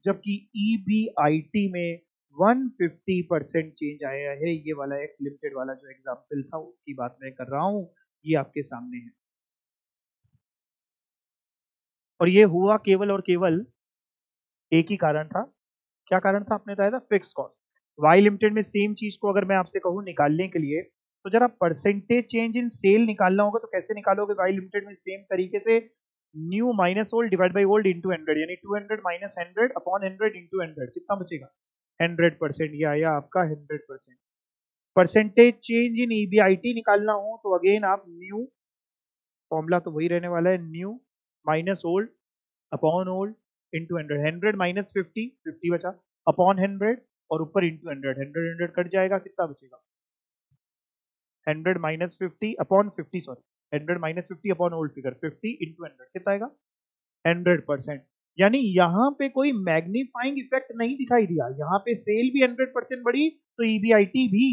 जबकि ईबीआईटी में 150% चेंज आया है। ये वाला एक्स लिमिटेड वाला जो एग्जाम्पल था उसकी बात मैं कर रहा हूं, ये आपके सामने है। और ये हुआ केवल और केवल एक ही कारण था। क्या कारण था, आपने बताया था फिक्स कॉस्ट। वाई लिमिटेड में सेम चीज को अगर मैं आपसे कहूं निकालने के लिए, तो जरा परसेंटेज चेंज इन सेल निकालना होगा, तो कैसे निकालोगे वाई लिमिटेड में, सेम तरीके से new minus old divide by old into 100, यानी 200 माइनस 100 अपॉन 100 इंटू 100, कितना बचेगा 100%। ये आया आपका 100%। परसेंटेज चेंज इन ईबीआईटी निकालना हो तो अगेन आप न्यू, फॉर्मूला तो वही रहने वाला है, new minus old upon old into 100, 100 minus 50, 50 बचा, अपॉन 100 और ऊपर इंटू 100, 100 100 कट जाएगा, कितना बचेगा 100 minus 50 upon 50, sorry 100 minus 50 upon old figure 50 into 100, कितना आएगा 100%। यानी यहाँ पे कोई मैग्नीफाइंग इफेक्ट नहीं दिखाई दिया, यहाँ पे सेल भी 100% बढ़ी तो ईबीआईटी भी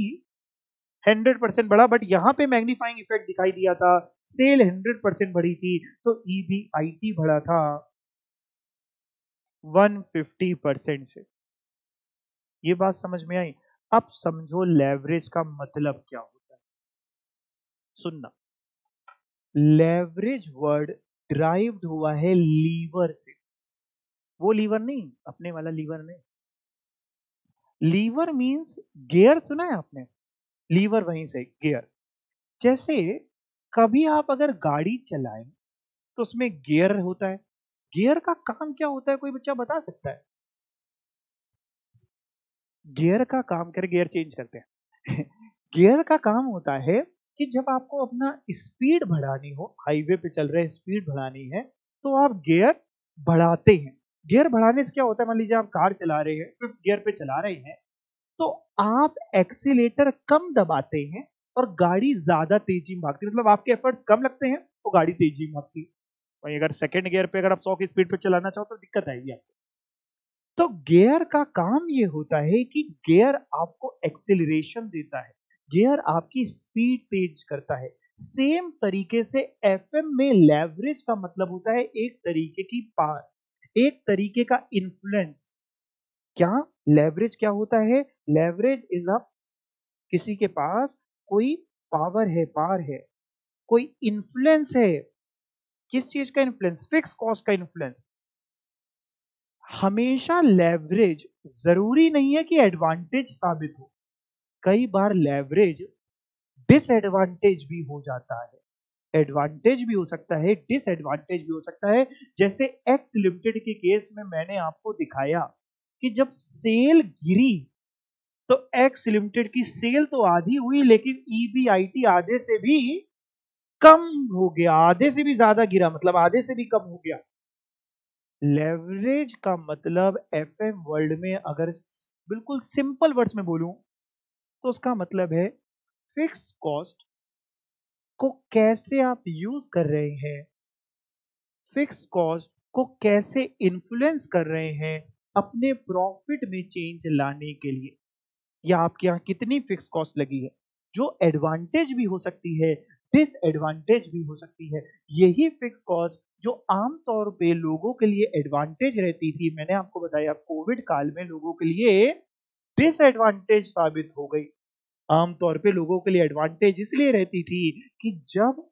100% बढ़ा, बट यहाँ पे मैग्नीफाइंग इफेक्ट दिखाई दिया था, सेल 100% बढ़ी थी तो ईबीआईटी बढ़ा था 150% से। ये बात समझ में आई। अब समझो लेवरेज का मतलब क्या होता है। सुनना, लेवरेज वर्ड ड्राइव्ड हुआ है लीवर से। वो लीवर नहीं, अपने वाला लीवर नहीं। लीवर मींस गियर, सुना है आपने, लीवर वहीं से गियर। जैसे कभी आप अगर गाड़ी चलाएं तो उसमें गियर होता है। गियर का काम क्या होता है, कोई बच्चा बता सकता है। गियर का काम कर, गियर चेंज करते हैं गियर का काम होता है कि जब आपको अपना स्पीड बढ़ानी हो, हाईवे पे चल रहे स्पीड बढ़ानी है, तो आप गियर बढ़ाते हैं। गियर बढ़ाने से क्या होता है, मान लीजिए आप कार चला रहे हैं, फिफ्थ गियर पे चला रहे हैं, तो आप एक्सीलेटर कम दबाते हैं और गाड़ी ज्यादा तेजी में भागती है, मतलब आपके एफर्ट्स कम लगते हैं तो गाड़ी तेजी में भागती है। वहीं अगर सेकंड गियर पे अगर आप 100 की स्पीड पे चलाना चाहो तो दिक्कत आएगी आपको। तो गियर का काम ये होता है कि गियर आपको एक्सेलरेशन देता है, गियर आपकी स्पीड तेज करता है। सेम तरीके से एफएम में लेवरेज का मतलब होता है एक तरीके की पावर, एक तरीके का इन्फ्लुएंस। क्या लेवरेज क्या होता है, लेवरेज इज अ, किसी के पास कोई पावर है, पावर है, कोई इन्फ्लुएंस है। किस चीज का इन्फ्लुएंस, फिक्स कॉस्ट का इन्फ्लुएंस। हमेशा लेवरेज जरूरी नहीं है कि एडवांटेज साबित हो, कई बार लेवरेज डिसएडवांटेज भी हो जाता है। एडवांटेज भी हो सकता है, डिसएडवांटेज भी हो सकता है। जैसे एक्स लिमिटेड के केस में मैंने आपको दिखाया कि जब सेल गिरी तो एक्स लिमिटेड की सेल तो आधी हुई, लेकिन ईबीआईटी आधे से भी कम हो गया, आधे से भी ज्यादा गिरा, मतलब आधे से भी कम हो गया। लेवरेज का मतलब एफएम वर्ल्ड में अगर बिल्कुल सिंपल वर्ड्स में बोलूं तो उसका मतलब है फिक्स कॉस्ट को कैसे आप यूज कर रहे हैं, फिक्स कॉस्ट को कैसे इन्फ्लुएंस कर रहे हैं अपने प्रॉफिट में चेंज लाने के लिए, या आपके यहां कितनी फिक्स कॉस्ट लगी है, जो एडवांटेज भी हो सकती है, डिसएडवांटेज भी हो सकती है। यही फिक्स कॉस्ट जो आमतौर पे लोगों के लिए एडवांटेज रहती थी, मैंने आपको बताया कोविड काल में लोगों के लिए डिसएडवांटेज साबित हो गई। आमतौर पे लोगों के लिए एडवांटेज इसलिए रहती थी कि जब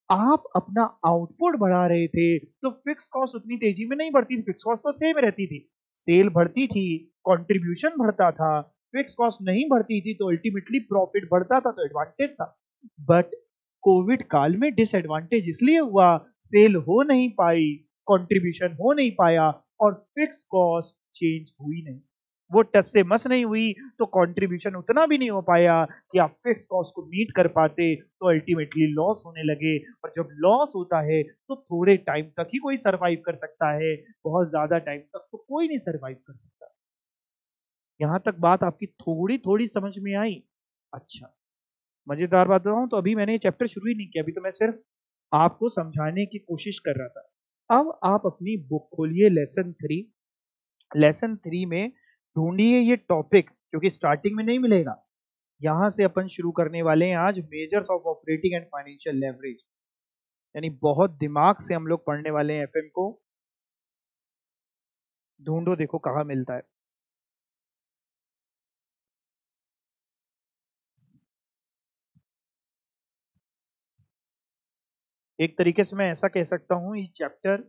आप अपना आउटपुट बढ़ा रहे थे तो फिक्स कॉस्ट उतनी तेजी में नहीं बढ़ती थी, फिक्स कॉस्ट तो सेम रहती थी। सेल बढ़ती थी, कंट्रीब्यूशन बढ़ता था, फिक्स कॉस्ट नहीं बढ़ती थी तो अल्टीमेटली प्रॉफिट बढ़ता था, तो एडवांटेज था। बट कोविड काल में डिसएडवांटेज इसलिए हुआ, सेल हो नहीं पाई, कंट्रीब्यूशन हो नहीं पाया और फिक्स कॉस्ट चेंज हुई नहीं, वो टस से मस नहीं हुई, तो कंट्रीब्यूशन उतना भी नहीं हो पाया कि आप फिक्स कॉस्ट को मीट कर पाते, तो अल्टीमेटली लॉस होने लगे। और जब लॉस होता है तो थोड़े टाइम तक ही कोई सरवाइव कर सकता है, बहुत ज्यादा टाइम तक तो कोई नहीं सरवाइव कर सकता। यहां तक बात आपकी थोड़ी थोड़ी समझ में आई? अच्छा, मजेदार बात बताऊं तो अभी मैंने ये चैप्टर शुरू ही नहीं किया, अभी तो मैं सिर्फ आपको समझाने की कोशिश कर रहा था। अब आप अपनी बुक खोलिए, लेसन थ्री में ढूंढिए ये टॉपिक, क्योंकि स्टार्टिंग में नहीं मिलेगा। यहां से अपन शुरू करने वाले हैं आज measures of operating and financial leverage, यानी बहुत दिमाग से हम लोग पढ़ने वाले हैं एफएम को। ढूंढो, देखो कहां मिलता है। एक तरीके से मैं ऐसा कह सकता हूं, ये चैप्टर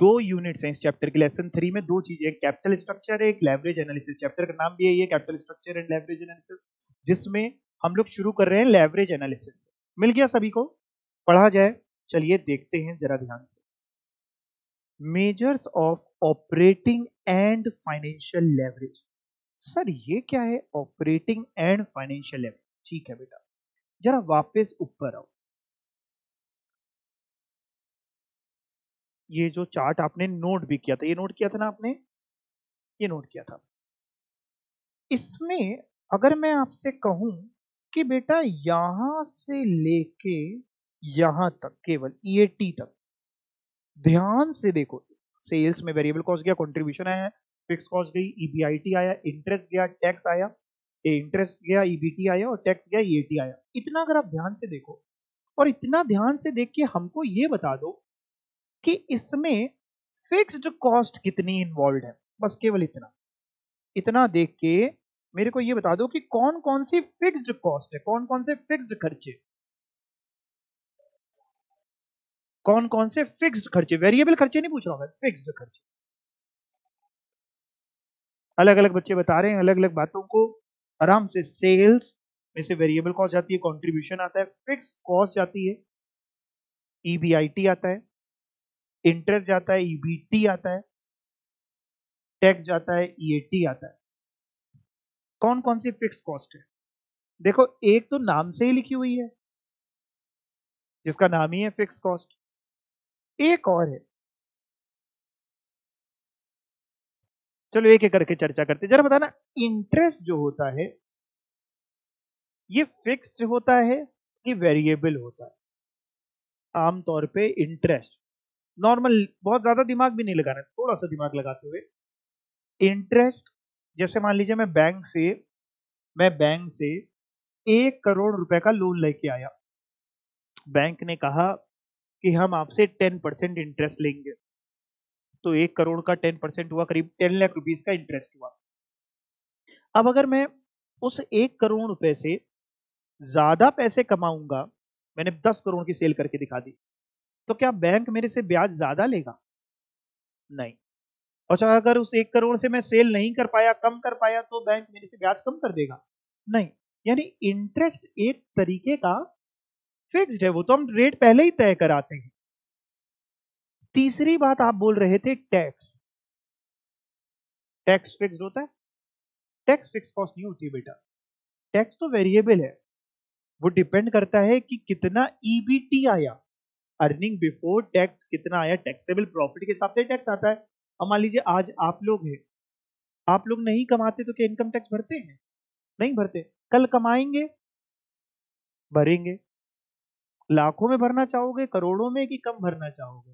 दो यूनिट्स हैं। इस चैप्टर के लेसन थ्री में दो चीजें, एक कैपिटल स्ट्रक्चर है, एक लेवरेज एनालिसिस। चैप्टर का नाम भी है ये, capital structure and leverage analysis, जिसमें हम लोग शुरू कर रहे हैं लेवरेज एनालिसिस। मिल गया सभी को? पढ़ा जाए, चलिए देखते हैं जरा ध्यान से। Measures of operating and financial leverage. Sir ये क्या है ऑपरेटिंग एंड फाइनेंशियल लेवरेज? ठीक है बेटा, जरा वापस ऊपर आओ। ये जो चार्ट आपने नोट भी किया था, ये नोट किया था ना आपने, ये नोट किया था। इसमें अगर मैं आपसे कहूं कि बेटा यहां से लेके यहां तक, केवल ईएटी तक, ध्यान से देखो। सेल्स में वेरिएबल कॉस्ट गया, कंट्रीब्यूशन आया, फिक्स कॉस्ट गई, ईबीआईटी आया, इंटरेस्ट गया, टैक्स आया, इंटरेस्ट गया, ईबीटी आया, और टैक्स गया, ईएटी आया। इतना अगर आप ध्यान से देखो, और इतना ध्यान से देख के हमको ये बता दो कि इसमें फिक्स्ड कॉस्ट कितनी इन्वॉल्व है। बस केवल इतना इतना देख के मेरे को ये बता दो कि कौन कौन सी फिक्स्ड कॉस्ट है, कौन कौन से फिक्स्ड खर्चे, कौन कौन से फिक्स्ड खर्चे। वेरिएबल खर्चे नहीं पूछ रहा हूं मैं, फिक्स्ड खर्चे। अलग अलग बच्चे बता रहे हैं अलग अलग बातों को, आराम से। सेल्स में से वेरिएबल कॉस्ट जाती है, कंट्रीब्यूशन आता है, फिक्स कॉस्ट जाती है, ईबीआईटी आता है, इंटरेस्ट जाता है, ईबीटी आता है, टैक्स जाता है, ईएटी आता है। कौन कौन सी फिक्स कॉस्ट है? देखो, एक तो नाम से ही लिखी हुई है, जिसका नाम ही है फिक्स कॉस्ट। एक और है, चलो एक एक करके चर्चा करते हैं। जरा बताना, इंटरेस्ट जो होता है ये फिक्स्ड होता है कि वेरिएबल होता है? आमतौर पे इंटरेस्ट, नॉर्मल, बहुत ज्यादा दिमाग भी नहीं लगाना, थोड़ा सा दिमाग लगाते हुए। इंटरेस्ट, जैसे मान लीजिए मैं बैंक से 1 करोड़ रुपए का लोन लेके आया। बैंक ने कहा कि हम आपसे 10% इंटरेस्ट लेंगे, तो 1 करोड़ का 10% हुआ करीब 10 लाख रुपीज का इंटरेस्ट हुआ। अब अगर मैं उस 1 करोड़ रुपए से ज्यादा पैसे कमाऊंगा, मैंने 10 करोड़ की सेल करके दिखा दी, तो क्या बैंक मेरे से ब्याज ज्यादा लेगा? नहीं। अच्छा, अगर उस 1 करोड़ से मैं सेल नहीं कर पाया, कम कर पाया, तो बैंक मेरे से ब्याज कम कर देगा? नहीं। यानी इंटरेस्ट एक तरीके का फिक्स्ड है, वो तो हम रेट पहले ही तय कराते हैं। तीसरी बात आप बोल रहे थे टैक्स। टैक्स फिक्स्ड होता है? टैक्स फिक्स कॉस्ट नहीं होती है बेटा, टैक्स तो वेरिएबल है। वो डिपेंड करता है कि कितना ईबीटी आया, अर्निंग बिफोर टैक्स कितना आया, टैक्सेबल प्रॉफिट के हिसाब से टैक्स आता है। अब मान लीजिए आज आप लोग हैं, आप लोग नहीं कमाते तो क्या इनकम टैक्स भरते हैं? नहीं भरते। कल कमाएंगे, भरेंगे। लाखों में भरना चाहोगे, करोड़ों में, कि कम भरना चाहोगे?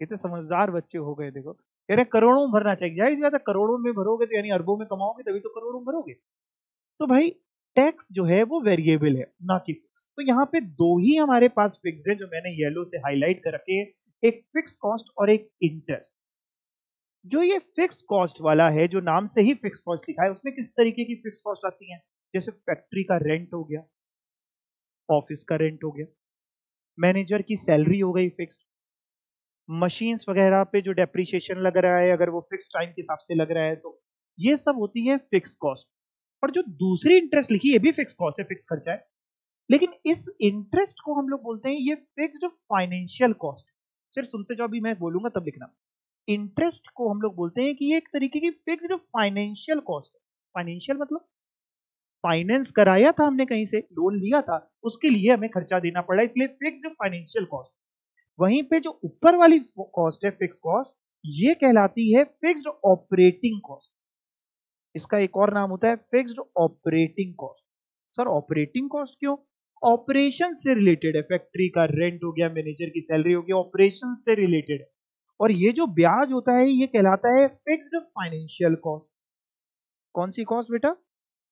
कितने समझदार बच्चे हो गए, देखो कह रहे करोड़ों में भरना चाहिए। जाहिर सी बात है, करोड़ों में भरोगे तो यानी अरबों में कमाओगे, तभी तो करोड़ों में भरोगे। तो भाई टैक्स जो है वो वेरिएबल है, ना कि फिक्स। तो यहाँ पे दो ही हमारे पास फिक्स्ड है, जो मैंने येलो से हाईलाइट कर रखे, एक फिक्स कॉस्ट और एक इंटरेस्ट। जो ये फिक्स कॉस्ट वाला है, जो नाम से ही फिक्स कॉस्ट लिखा है, उसमें किस तरीके की फिक्स कॉस्ट आती है? जैसे फैक्ट्री का रेंट हो गया, ऑफिस का रेंट हो गया, मैनेजर की सैलरी हो गई फिक्स, मशीन्स वगैरह पे जो डेप्रिसिएशन लग रहा है, अगर वो फिक्स टाइम के हिसाब से लग रहा है, तो ये सब होती है फिक्स कॉस्ट। और जो दूसरी इंटरेस्ट लिखी है, ये भी फिक्स कॉस्ट है, फिक्स खर्चा है, लेकिन इस इंटरेस्ट को हम लोग बोलते हैं ये फिक्स्ड फाइनेंशियल कॉस्ट। सिर्फ सुनते जाओ, अभी मैं बोलूंगा तब लिखना। इंटरेस्ट को हम लोग बोलते हैं कि ये एक तरीके की फिक्स्ड फाइनेंशियल कॉस्ट है। फाइनेंशियल मतलब फाइनेंस कराया था हमने, कहीं से लोन लिया था, उसके लिए हमें खर्चा देना पड़ा, इसलिए फिक्स्ड फाइनेंशियल कॉस्ट। वहीं पे जो ऊपर वाली कॉस्ट है फिक्स कॉस्ट, ये कहलाती है फिक्स्ड ऑपरेटिंग कॉस्ट। इसका एक और नाम होता है fixed operating cost. Sir operating cost क्यों? ऑपरेशन से रिलेटेड है, फैक्ट्री का रेंट हो गया, मैनेजर की सैलरी हो गई, ऑपरेशन से रिलेटेड है। और ये जो ब्याज होता है ये कहलाता है फिक्स्ड फाइनेंशियल कॉस्ट। कौन सी कॉस्ट बेटा?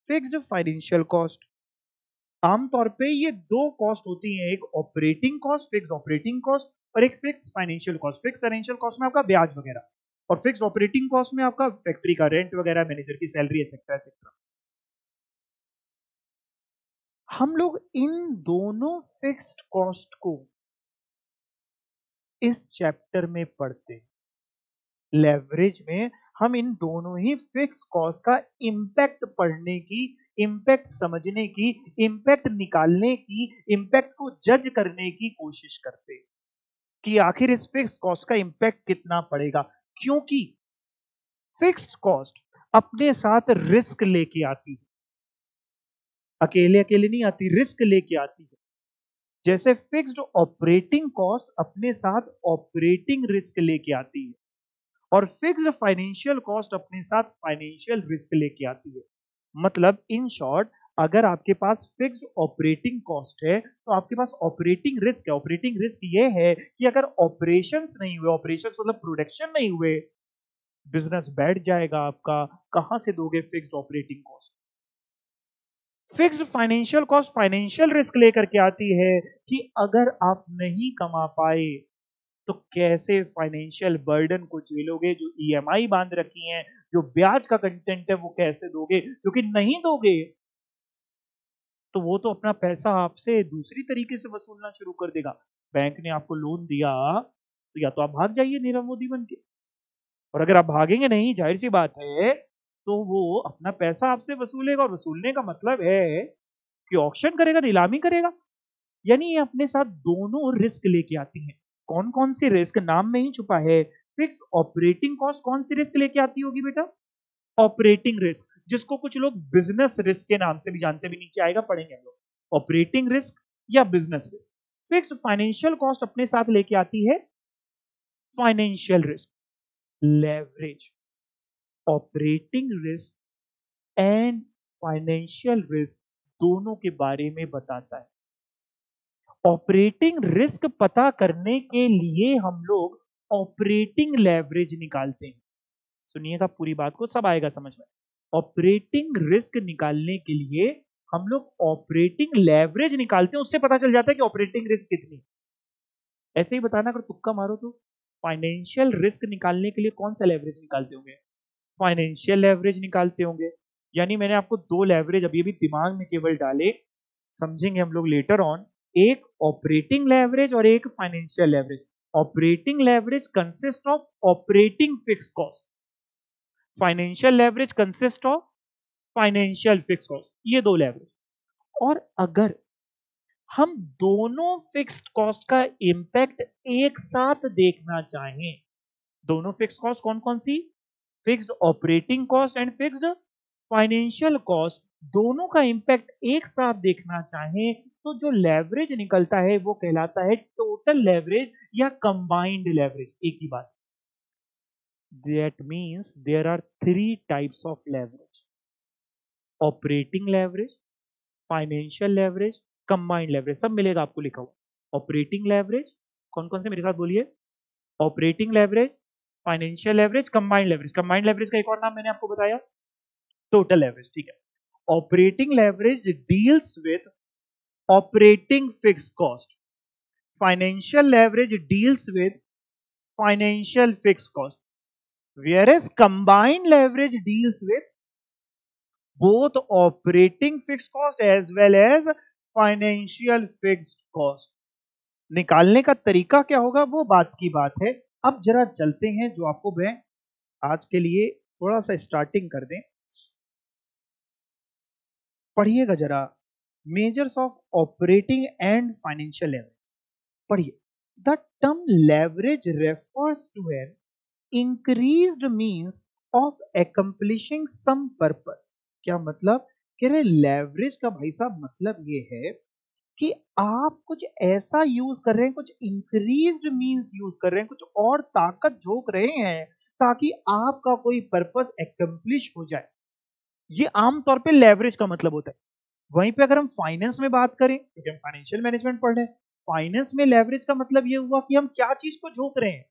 Fixed financial cost. आमतौर पे ये दो कॉस्ट होती हैं, एक operating cost, fixed operating cost, और एक fixed financial cost. Fixed financial cost में आपका ब्याज वगैरह, और फिक्स्ड ऑपरेटिंग कॉस्ट में आपका फैक्ट्री का रेंट वगैरह, मैनेजर की सैलरी, एक्सेट्रा एक्सेट्रा। हम लोग इन दोनों फिक्स्ड कॉस्ट को इस चैप्टर में पढ़ते हैं। लेवरेज में हम इन दोनों ही फिक्स कॉस्ट का इंपैक्ट पढ़ने की, इंपैक्ट समझने की, इंपैक्ट निकालने की, इंपैक्ट को जज करने की कोशिश करते हैं कि आखिर इस फिक्स कॉस्ट का इंपैक्ट कितना पड़ेगा। क्योंकि फिक्स्ड कॉस्ट अपने साथ रिस्क लेके आती है, अकेले अकेले नहीं आती, रिस्क लेके आती है। जैसे फिक्स्ड ऑपरेटिंग कॉस्ट अपने साथ ऑपरेटिंग रिस्क लेके आती है, और फिक्स्ड फाइनेंशियल कॉस्ट अपने साथ फाइनेंशियल रिस्क लेके आती है। मतलब इन शॉर्ट, अगर आपके पास फिक्स्ड ऑपरेटिंग कॉस्ट है तो आपके पास ऑपरेटिंग रिस्क है। ऑपरेटिंग रिस्क ये है कि अगर ऑपरेशंस नहीं हुए, ऑपरेशंस मतलब प्रोडक्शन नहीं हुए, बिजनेस बैठ जाएगा आपका। कहां से दोगे fixed operating cost? Fixed financial cost financial risk लेकर के आती है कि अगर आप नहीं कमा पाए तो कैसे फाइनेंशियल बर्डन को झेलोगे, जो ईएमआई बांध रखी है, जो ब्याज का कंटेंट है, वो कैसे दोगे? क्योंकि नहीं दोगे तो वो तो अपना पैसा आपसे दूसरी तरीके से वसूलना शुरू कर देगा। बैंक ने आपको लोन दिया तो या तो आप भाग जाइए नीरव मोदी बन के, और अगर आप भागेंगे नहीं, जाहिर सी बात है, तो वो अपना पैसा आपसे वसूलेगा। और वसूलने का मतलब है कि ऑक्शन करेगा, नीलामी करेगा। यानी ये अपने साथ दोनों रिस्क लेके आती हैं। कौन कौन सी रिस्क? नाम में ही छुपा है। फिक्स्ड ऑपरेटिंग कॉस्ट कौन सी रिस्क लेके आती होगी बेटा? ऑपरेटिंग रिस्क, जिसको कुछ लोग बिजनेस रिस्क के नाम से भी जानते, भी नीचे आएगा, पढ़ेंगे हम लोग। ऑपरेटिंग रिस्क या business risk. Fixed financial cost अपने साथ लेके आती है financial risk. Leverage operating risk and financial risk दोनों के बारे में बताता है। ऑपरेटिंग रिस्क पता करने के लिए हम लोग ऑपरेटिंग लेवरेज निकालते हैं। सुनिएगा पूरी बात को, सब आएगा समझ में। ऑपरेटिंग रिस्क निकालने के लिए हम लोग ऑपरेटिंग लेवरेज निकालते हैं, उससे पता चल जाता है कि ऑपरेटिंग रिस्क कितनी। ऐसे ही बताना, अगर तुक्का मारो तो फाइनेंशियल रिस्क निकालने के लिए कौन सा लेवरेज निकालते होंगे? फाइनेंशियल लेवरेज निकालते होंगे। यानी मैंने आपको दो लेवरेज अभी अभी दिमाग में केवल डाले, समझेंगे हम लोग लेटर ऑन। एक ऑपरेटिंग लेवरेज और एक financial leverage. Operating leverage consist of operating fix cost, financial leverage consist of financial fix cost. ये दो लेवरेज। और अगर हम दोनों फिक्स्ड कॉस्ट का इंपैक्ट एक साथ देखना चाहें, दोनों फिक्स्ड कॉस्ट कौन कौन सी? Fixed operating cost and fixed financial cost, दोनों का इंपैक्ट एक साथ देखना चाहें, तो जो लेवरेज निकलता है वो कहलाता है टोटल लेवरेज या कंबाइंड लेवरेज। एक ही बात। That means there are three types of leverage: operating leverage, financial leverage, combined leverage. सब मिलेगा आपको लिखा हुआ। ऑपरेटिंग लेवरेज कौन कौन से, मेरे साथ बोलिए। Operating leverage, financial leverage, combined leverage. Combined leverage का एक और नाम मैंने आपको बताया, टोटल लेवरेज। ठीक है। Operating leverage deals with operating fix cost, financial leverage deals with financial fix cost, whereas combined leverage deals with both operating fixed cost as well as financial fixed cost। निकालने का तरीका क्या होगा वो बात की बात है। अब जरा चलते हैं, जो आपको मैं आज के लिए थोड़ा सा स्टार्टिंग कर दें। पढ़िएगा जरा, measures of operating and financial leverage. पढ़िए। The term leverage refers to an increased means of accomplishing some purpose। क्या मतलब? कह रहे लेवरेज का भाई साहब मतलब ये है कि आप कुछ ऐसा यूज कर रहे हैं, कुछ इंक्रीज्ड मींस यूज कर रहे हैं, कुछ और ताकत झोंक रहे हैं ताकि आपका कोई पर्पस एक्म्प्लिश हो जाए। ये आमतौर पे लेवरेज का मतलब होता है। वहीं पे अगर हम फाइनेंस में बात करें, क्योंकि हम फाइनेंशियल मैनेजमेंट पढ़ रहे हैं, फाइनेंस में लेवरेज का मतलब ये हुआ कि हम क्या चीज को झोंक रहे हैं,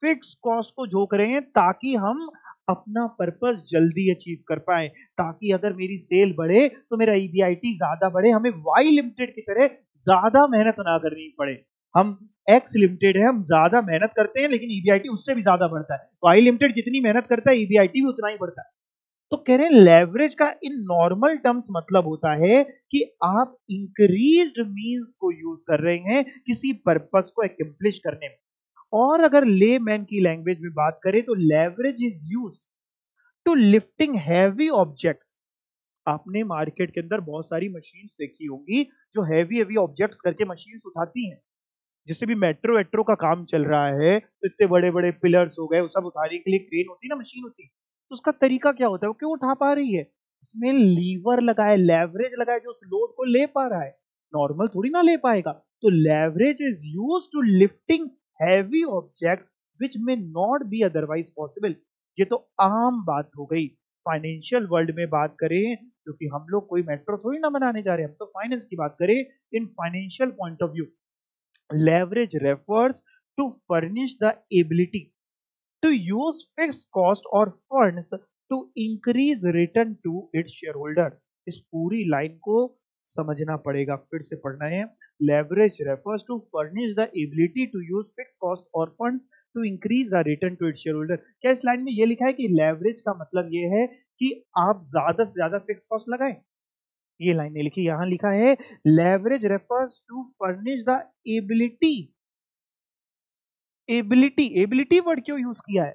फिक्स कॉस्ट को झोंक रहे हैं, ताकि हम अपना पर्पस जल्दी अचीव कर पाए, ताकि अगर मेरी सेल बढ़े तो मेरा ईबीआईटी ज्यादा बढ़े, हमें वाई लिमिटेड की तरह ज्यादा मेहनत ना करनी पड़े। हम एक्स लिमिटेड है, हम ज्यादा मेहनत करते हैं लेकिन ईबीआईटी उससे भी ज्यादा बढ़ता है, वाई लिमिटेड जितनी मेहनत करता है ईबीआईटी भी उतना ही बढ़ता है। तो कह रहे हैं लेवरेज का इन नॉर्मल टर्म्स मतलब होता है कि आप इंक्रीज्ड मींस को यूज कर रहे हैं किसी पर्पस को एक्म्प्लिश करने में। और अगर ले मैन की लैंग्वेज में बात करें तो leverage is used to lifting heavy objects. आपने मार्केट के अंदर बहुत सारी मशीन्स देखी होंगी जो हैवी हैवी ऑब्जेक्ट्स करके मशीन्स उठाती हैं। जिससे भी मेट्रो वेट्रो का काम चल रहा है तो इतने बड़े बड़े पिलर्स हो गए, वो सब उठाने के लिए क्रेन होती है ना, मशीन होती है। तो उसका तरीका क्या होता है, वो क्यों उठा पा रही है, उसमें लीवर लगा है, लेवरेज लगा है जो उस लोड को ले पा रहा है, नॉर्मल थोड़ी ना ले पाएगा। तो leverage is use to lifting heavy objects which में नॉट बी अदरवाइज पॉसिबल। ये तो आम बात हो गई। फाइनेंशियल वर्ल्ड में बात करें, क्योंकि हम लोग कोई मेट्रो थोड़ी ना बनाने जा रहे हैं, हम तो फाइनेंस की बात करें, इन financial point of view leverage refers to furnish the ability to use fixed cost or funds to increase return to its shareholder। इस पूरी लाइन को समझना पड़ेगा, फिर से पढ़ना है। leverage refers to furnish the ability to use fixed cost or funds to increase the return to its shareholder। क्या इस लाइन में ये लिखा है कि leverage का मतलब ये है कि आप ज्यादा से ज्यादा फिक्स कॉस्ट लगाएं? ये लाइन नहीं लिखी, यहां लिखा है leverage refers to furnish the ability. Ability, ability word क्यों यूज किया है?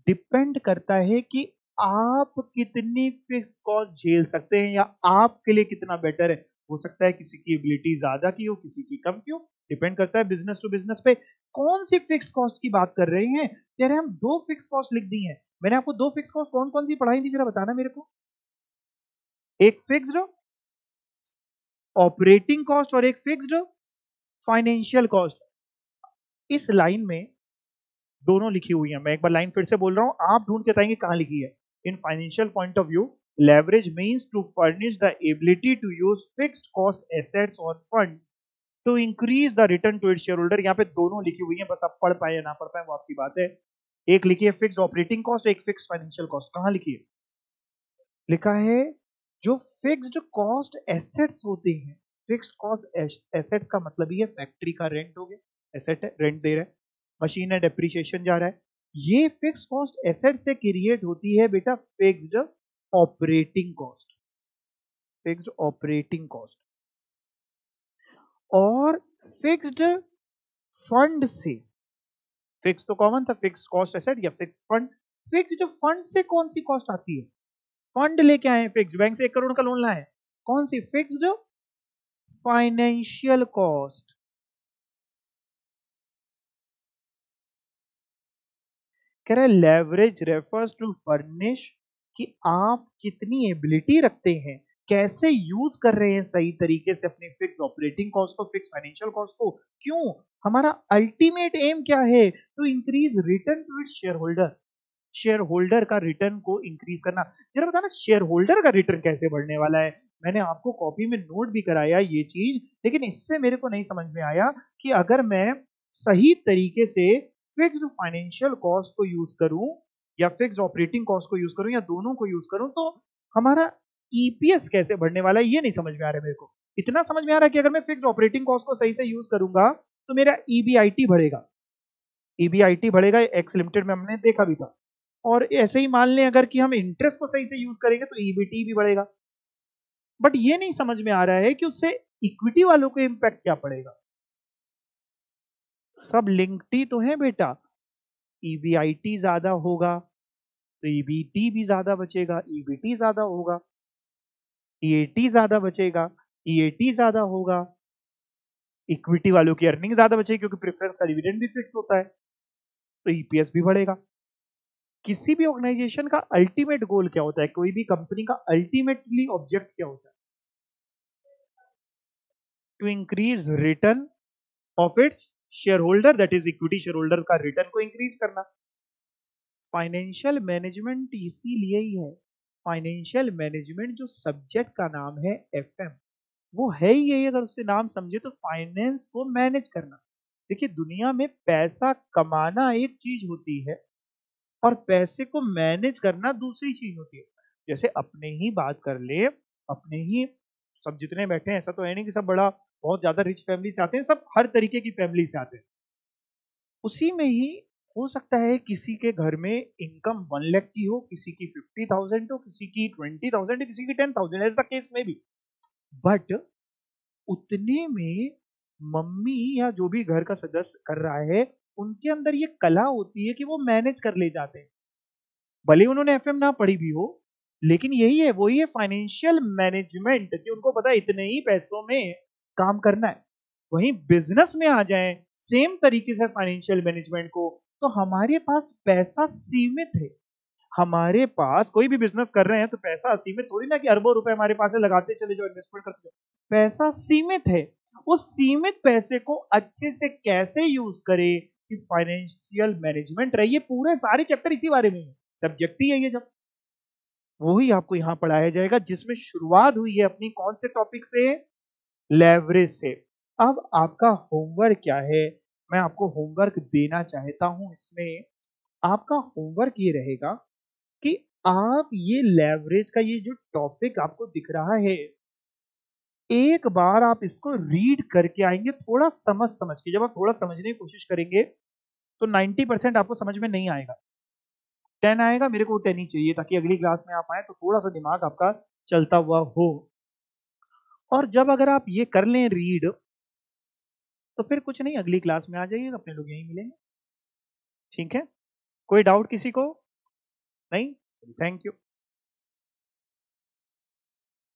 डिपेंड करता है कि आप कितनी फिक्स कॉस्ट झेल सकते हैं या आपके लिए कितना बेटर है। हो सकता है किसी की एबिलिटी ज्यादा की हो, किसी की कम की हो, डिपेंड करता है बिजनेस टू बिजनेस पे। कौन सी फिक्स कॉस्ट की बात कर रहे हैं? कह रहे हैं हम दो फिक्स कॉस्ट लिख दी हैं। मैंने आपको दो फिक्स कॉस्ट कौन कौन सी पढ़ाई थी, जरा बताना मेरे को। एक फिक्स्ड ऑपरेटिंग कॉस्ट और एक फिक्स्ड फाइनेंशियल कॉस्ट। इस लाइन में दोनों लिखी हुई है। मैं एक बार लाइन फिर से बोल रहा हूं, आप ढूंढ के बताएंगे कहां लिखी है। In financial point of view, leverage means to furnish the ability to use fixed cost assets और funds to increase the return to its share holder. यहाँ पे दोनों लिखी हुई है, बस आप पढ़ पाए या ना पढ़ पाए वो आपकी बात है। एक लिखी है फिक्स्ड ऑपरेटिंग कॉस्ट, एक फिक्स्ड फाइनेंशियल कॉस्ट। कहां लिखी है? लिखा है जो फिक्स्ड कॉस्ट एसेट्स होते हैं। फिक्स्ड कॉस्ट एसेट्स का मतलब ही है फैक्ट्री का रेंट हो गया, एसेट है, रेंट दे रहा है, मशीन है, डेप्रिसिएशन जा रहा है। ये फिक्स्ड कॉस्ट एसेट से क्रिएट होती है बेटा fixed operating cost. Fixed operating cost और फिक्स्ड फंड से, फिक्स तो कॉमन था, फिक्स्ड कॉस्ट एसेट या फिक्स्ड फंड। फिक्स्ड फंड से कौन सी कॉस्ट आती है? फंड लेके आए, फिक्स बैंक से 1 करोड़ का लोन लाए, कौन सी? Fixed financial cost. कह रहे लेवरेज रेफर्स टू फर्निश कि आप कितनी एबिलिटी रखते हैं, कैसे यूज कर रहे हैं सही तरीके से अपनी फिक्स ऑपरेटिंग कॉस्ट को, फिक्स फाइनेंशियल कॉस्ट को। क्यों? हमारा अल्टीमेट एम क्या है? To increase return to its share holder. Shareholder का रिटर्न को इंक्रीज करना। जरा बताना शेयर होल्डर का रिटर्न कैसे बढ़ने वाला है? मैंने आपको कॉपी में नोट भी कराया ये चीज, लेकिन इससे मेरे को नहीं समझ में आया कि अगर मैं सही तरीके से फिक्स्ड फाइनेंशियल कॉस्ट को यूज करूं या फिक्स्ड ऑपरेटिंग कॉस्ट को यूज करूं या दोनों को यूज करूं तो हमारा ईपीएस कैसे बढ़ने वाला है, ये नहीं समझ में आ रहा है मेरे को। इतना समझ में आ रहा है कि अगर मैं फिक्स्ड ऑपरेटिंग कॉस्ट को सही से यूज करूंगा तो मेरा ईबीआईटी बढ़ेगा। ईबीआईटी बढ़ेगा, एक्स लिमिटेड में हमने देखा भी था। और ऐसे ही मान लें अगर कि हम इंटरेस्ट को सही से यूज करेंगे तो ईबीटी भी बढ़ेगा। बट ये नहीं समझ में आ रहा है कि उससे इक्विटी वालों को इंपैक्ट क्या पड़ेगा। सब लिंक्ड ही तो है बेटा। ईबीआईटी ज्यादा होगा तो ईबीटी भी ज्यादा बचेगा, ईबीटी ज्यादा होगा ईएटी ज्यादा बचेगा, ईएटी ज्यादा होगा, इक्विटी वालों की अर्निंग ज्यादा बचेगी क्योंकि प्रेफरेंस का डिविडेंड भी फिक्स होता है, तो ईपीएस भी बढ़ेगा। किसी भी ऑर्गेनाइजेशन का अल्टीमेट गोल क्या होता है, कोई भी कंपनी का अल्टीमेटली ऑब्जेक्ट क्या होता है? To increase return of its share holder, that is equity share holder का रिटर्न को इंक्रीज करना। फाइनेंशियल मैनेजमेंट इसीलिए ही है फाइनेंशियल मैनेजमेंट जो सब्जेक्ट का नाम है एफएम, वो है ही यही, अगर उससे नाम समझे तो फाइनेंस को मैनेज करना। देखिए दुनिया में पैसा कमाना एक चीज होती है और पैसे को मैनेज करना दूसरी चीज होती है। जैसे अपने ही बात कर ले, अपने ही सब जितने बैठे हैं, ऐसा तो है नहीं कि सब बड़ा बहुत ज्यादा रिच फैमिली से आते हैं, सब हर तरीके की फैमिली से आते हैं। उसी में ही हो सकता है किसी के घर में इनकम 1 लाख की हो, किसी की 50,000 हो, किसी की 20,000, किसी की 10,000, एज द केस में भी। बट उतने में मम्मी या जो भी घर का सदस्य कर रहा है, उनके अंदर ये कला होती है कि वो मैनेज कर ले जाते हैं। भले उन्होंने एफएम ना पढ़ी भी हो, लेकिन यही है, वही है फाइनेंशियल मैनेजमेंट, कि उनको पता है इतने ही पैसों में काम करना है। वहीं बिजनेस में आ जाए सेम तरीके से फाइनेंशियल मैनेजमेंट को, तो हमारे पास पैसा सीमित है। हमारे पास कोई भी बिजनेस कर रहे हैं तो पैसा असीमित थोड़ी ना कि अरबों रुपए हमारे पास है, लगाते चले जाओ, इन्वेस्टमेंट करते जाओ। पैसा सीमित है। उस सीमित पैसे को अच्छे से कैसे यूज करे कि फाइनेंशियल मैनेजमेंट रहे, ये पूरे सारे चैप्टर इसी बारे में है, सब्जेक्ट ही है ये। जब वही आपको यहां पढ़ाया जाएगा, जिसमें शुरुआत हुई है अपनी कौन से टॉपिक से, लेवरेज से। अब आपका होमवर्क क्या है, मैं आपको होमवर्क देना चाहता हूं इसमें। आपका होमवर्क ये रहेगा कि आप ये लेवरेज का ये जो टॉपिक आपको दिख रहा है, एक बार आप इसको रीड करके आएंगे, थोड़ा समझ समझ के। जब आप थोड़ा समझने की कोशिश करेंगे तो 90% आपको समझ में नहीं आएगा, 10 आएगा, मेरे को 10 ही चाहिए, ताकि अगली क्लास में आप आए तो थोड़ा सा दिमाग आपका चलता हुआ हो। और जब अगर आप ये कर लें रीड, तो फिर कुछ नहीं, अगली क्लास में आ जाइए, अपने लोग यहीं मिलेंगे। ठीक है? कोई डाउट किसी को? नहीं? Thank you.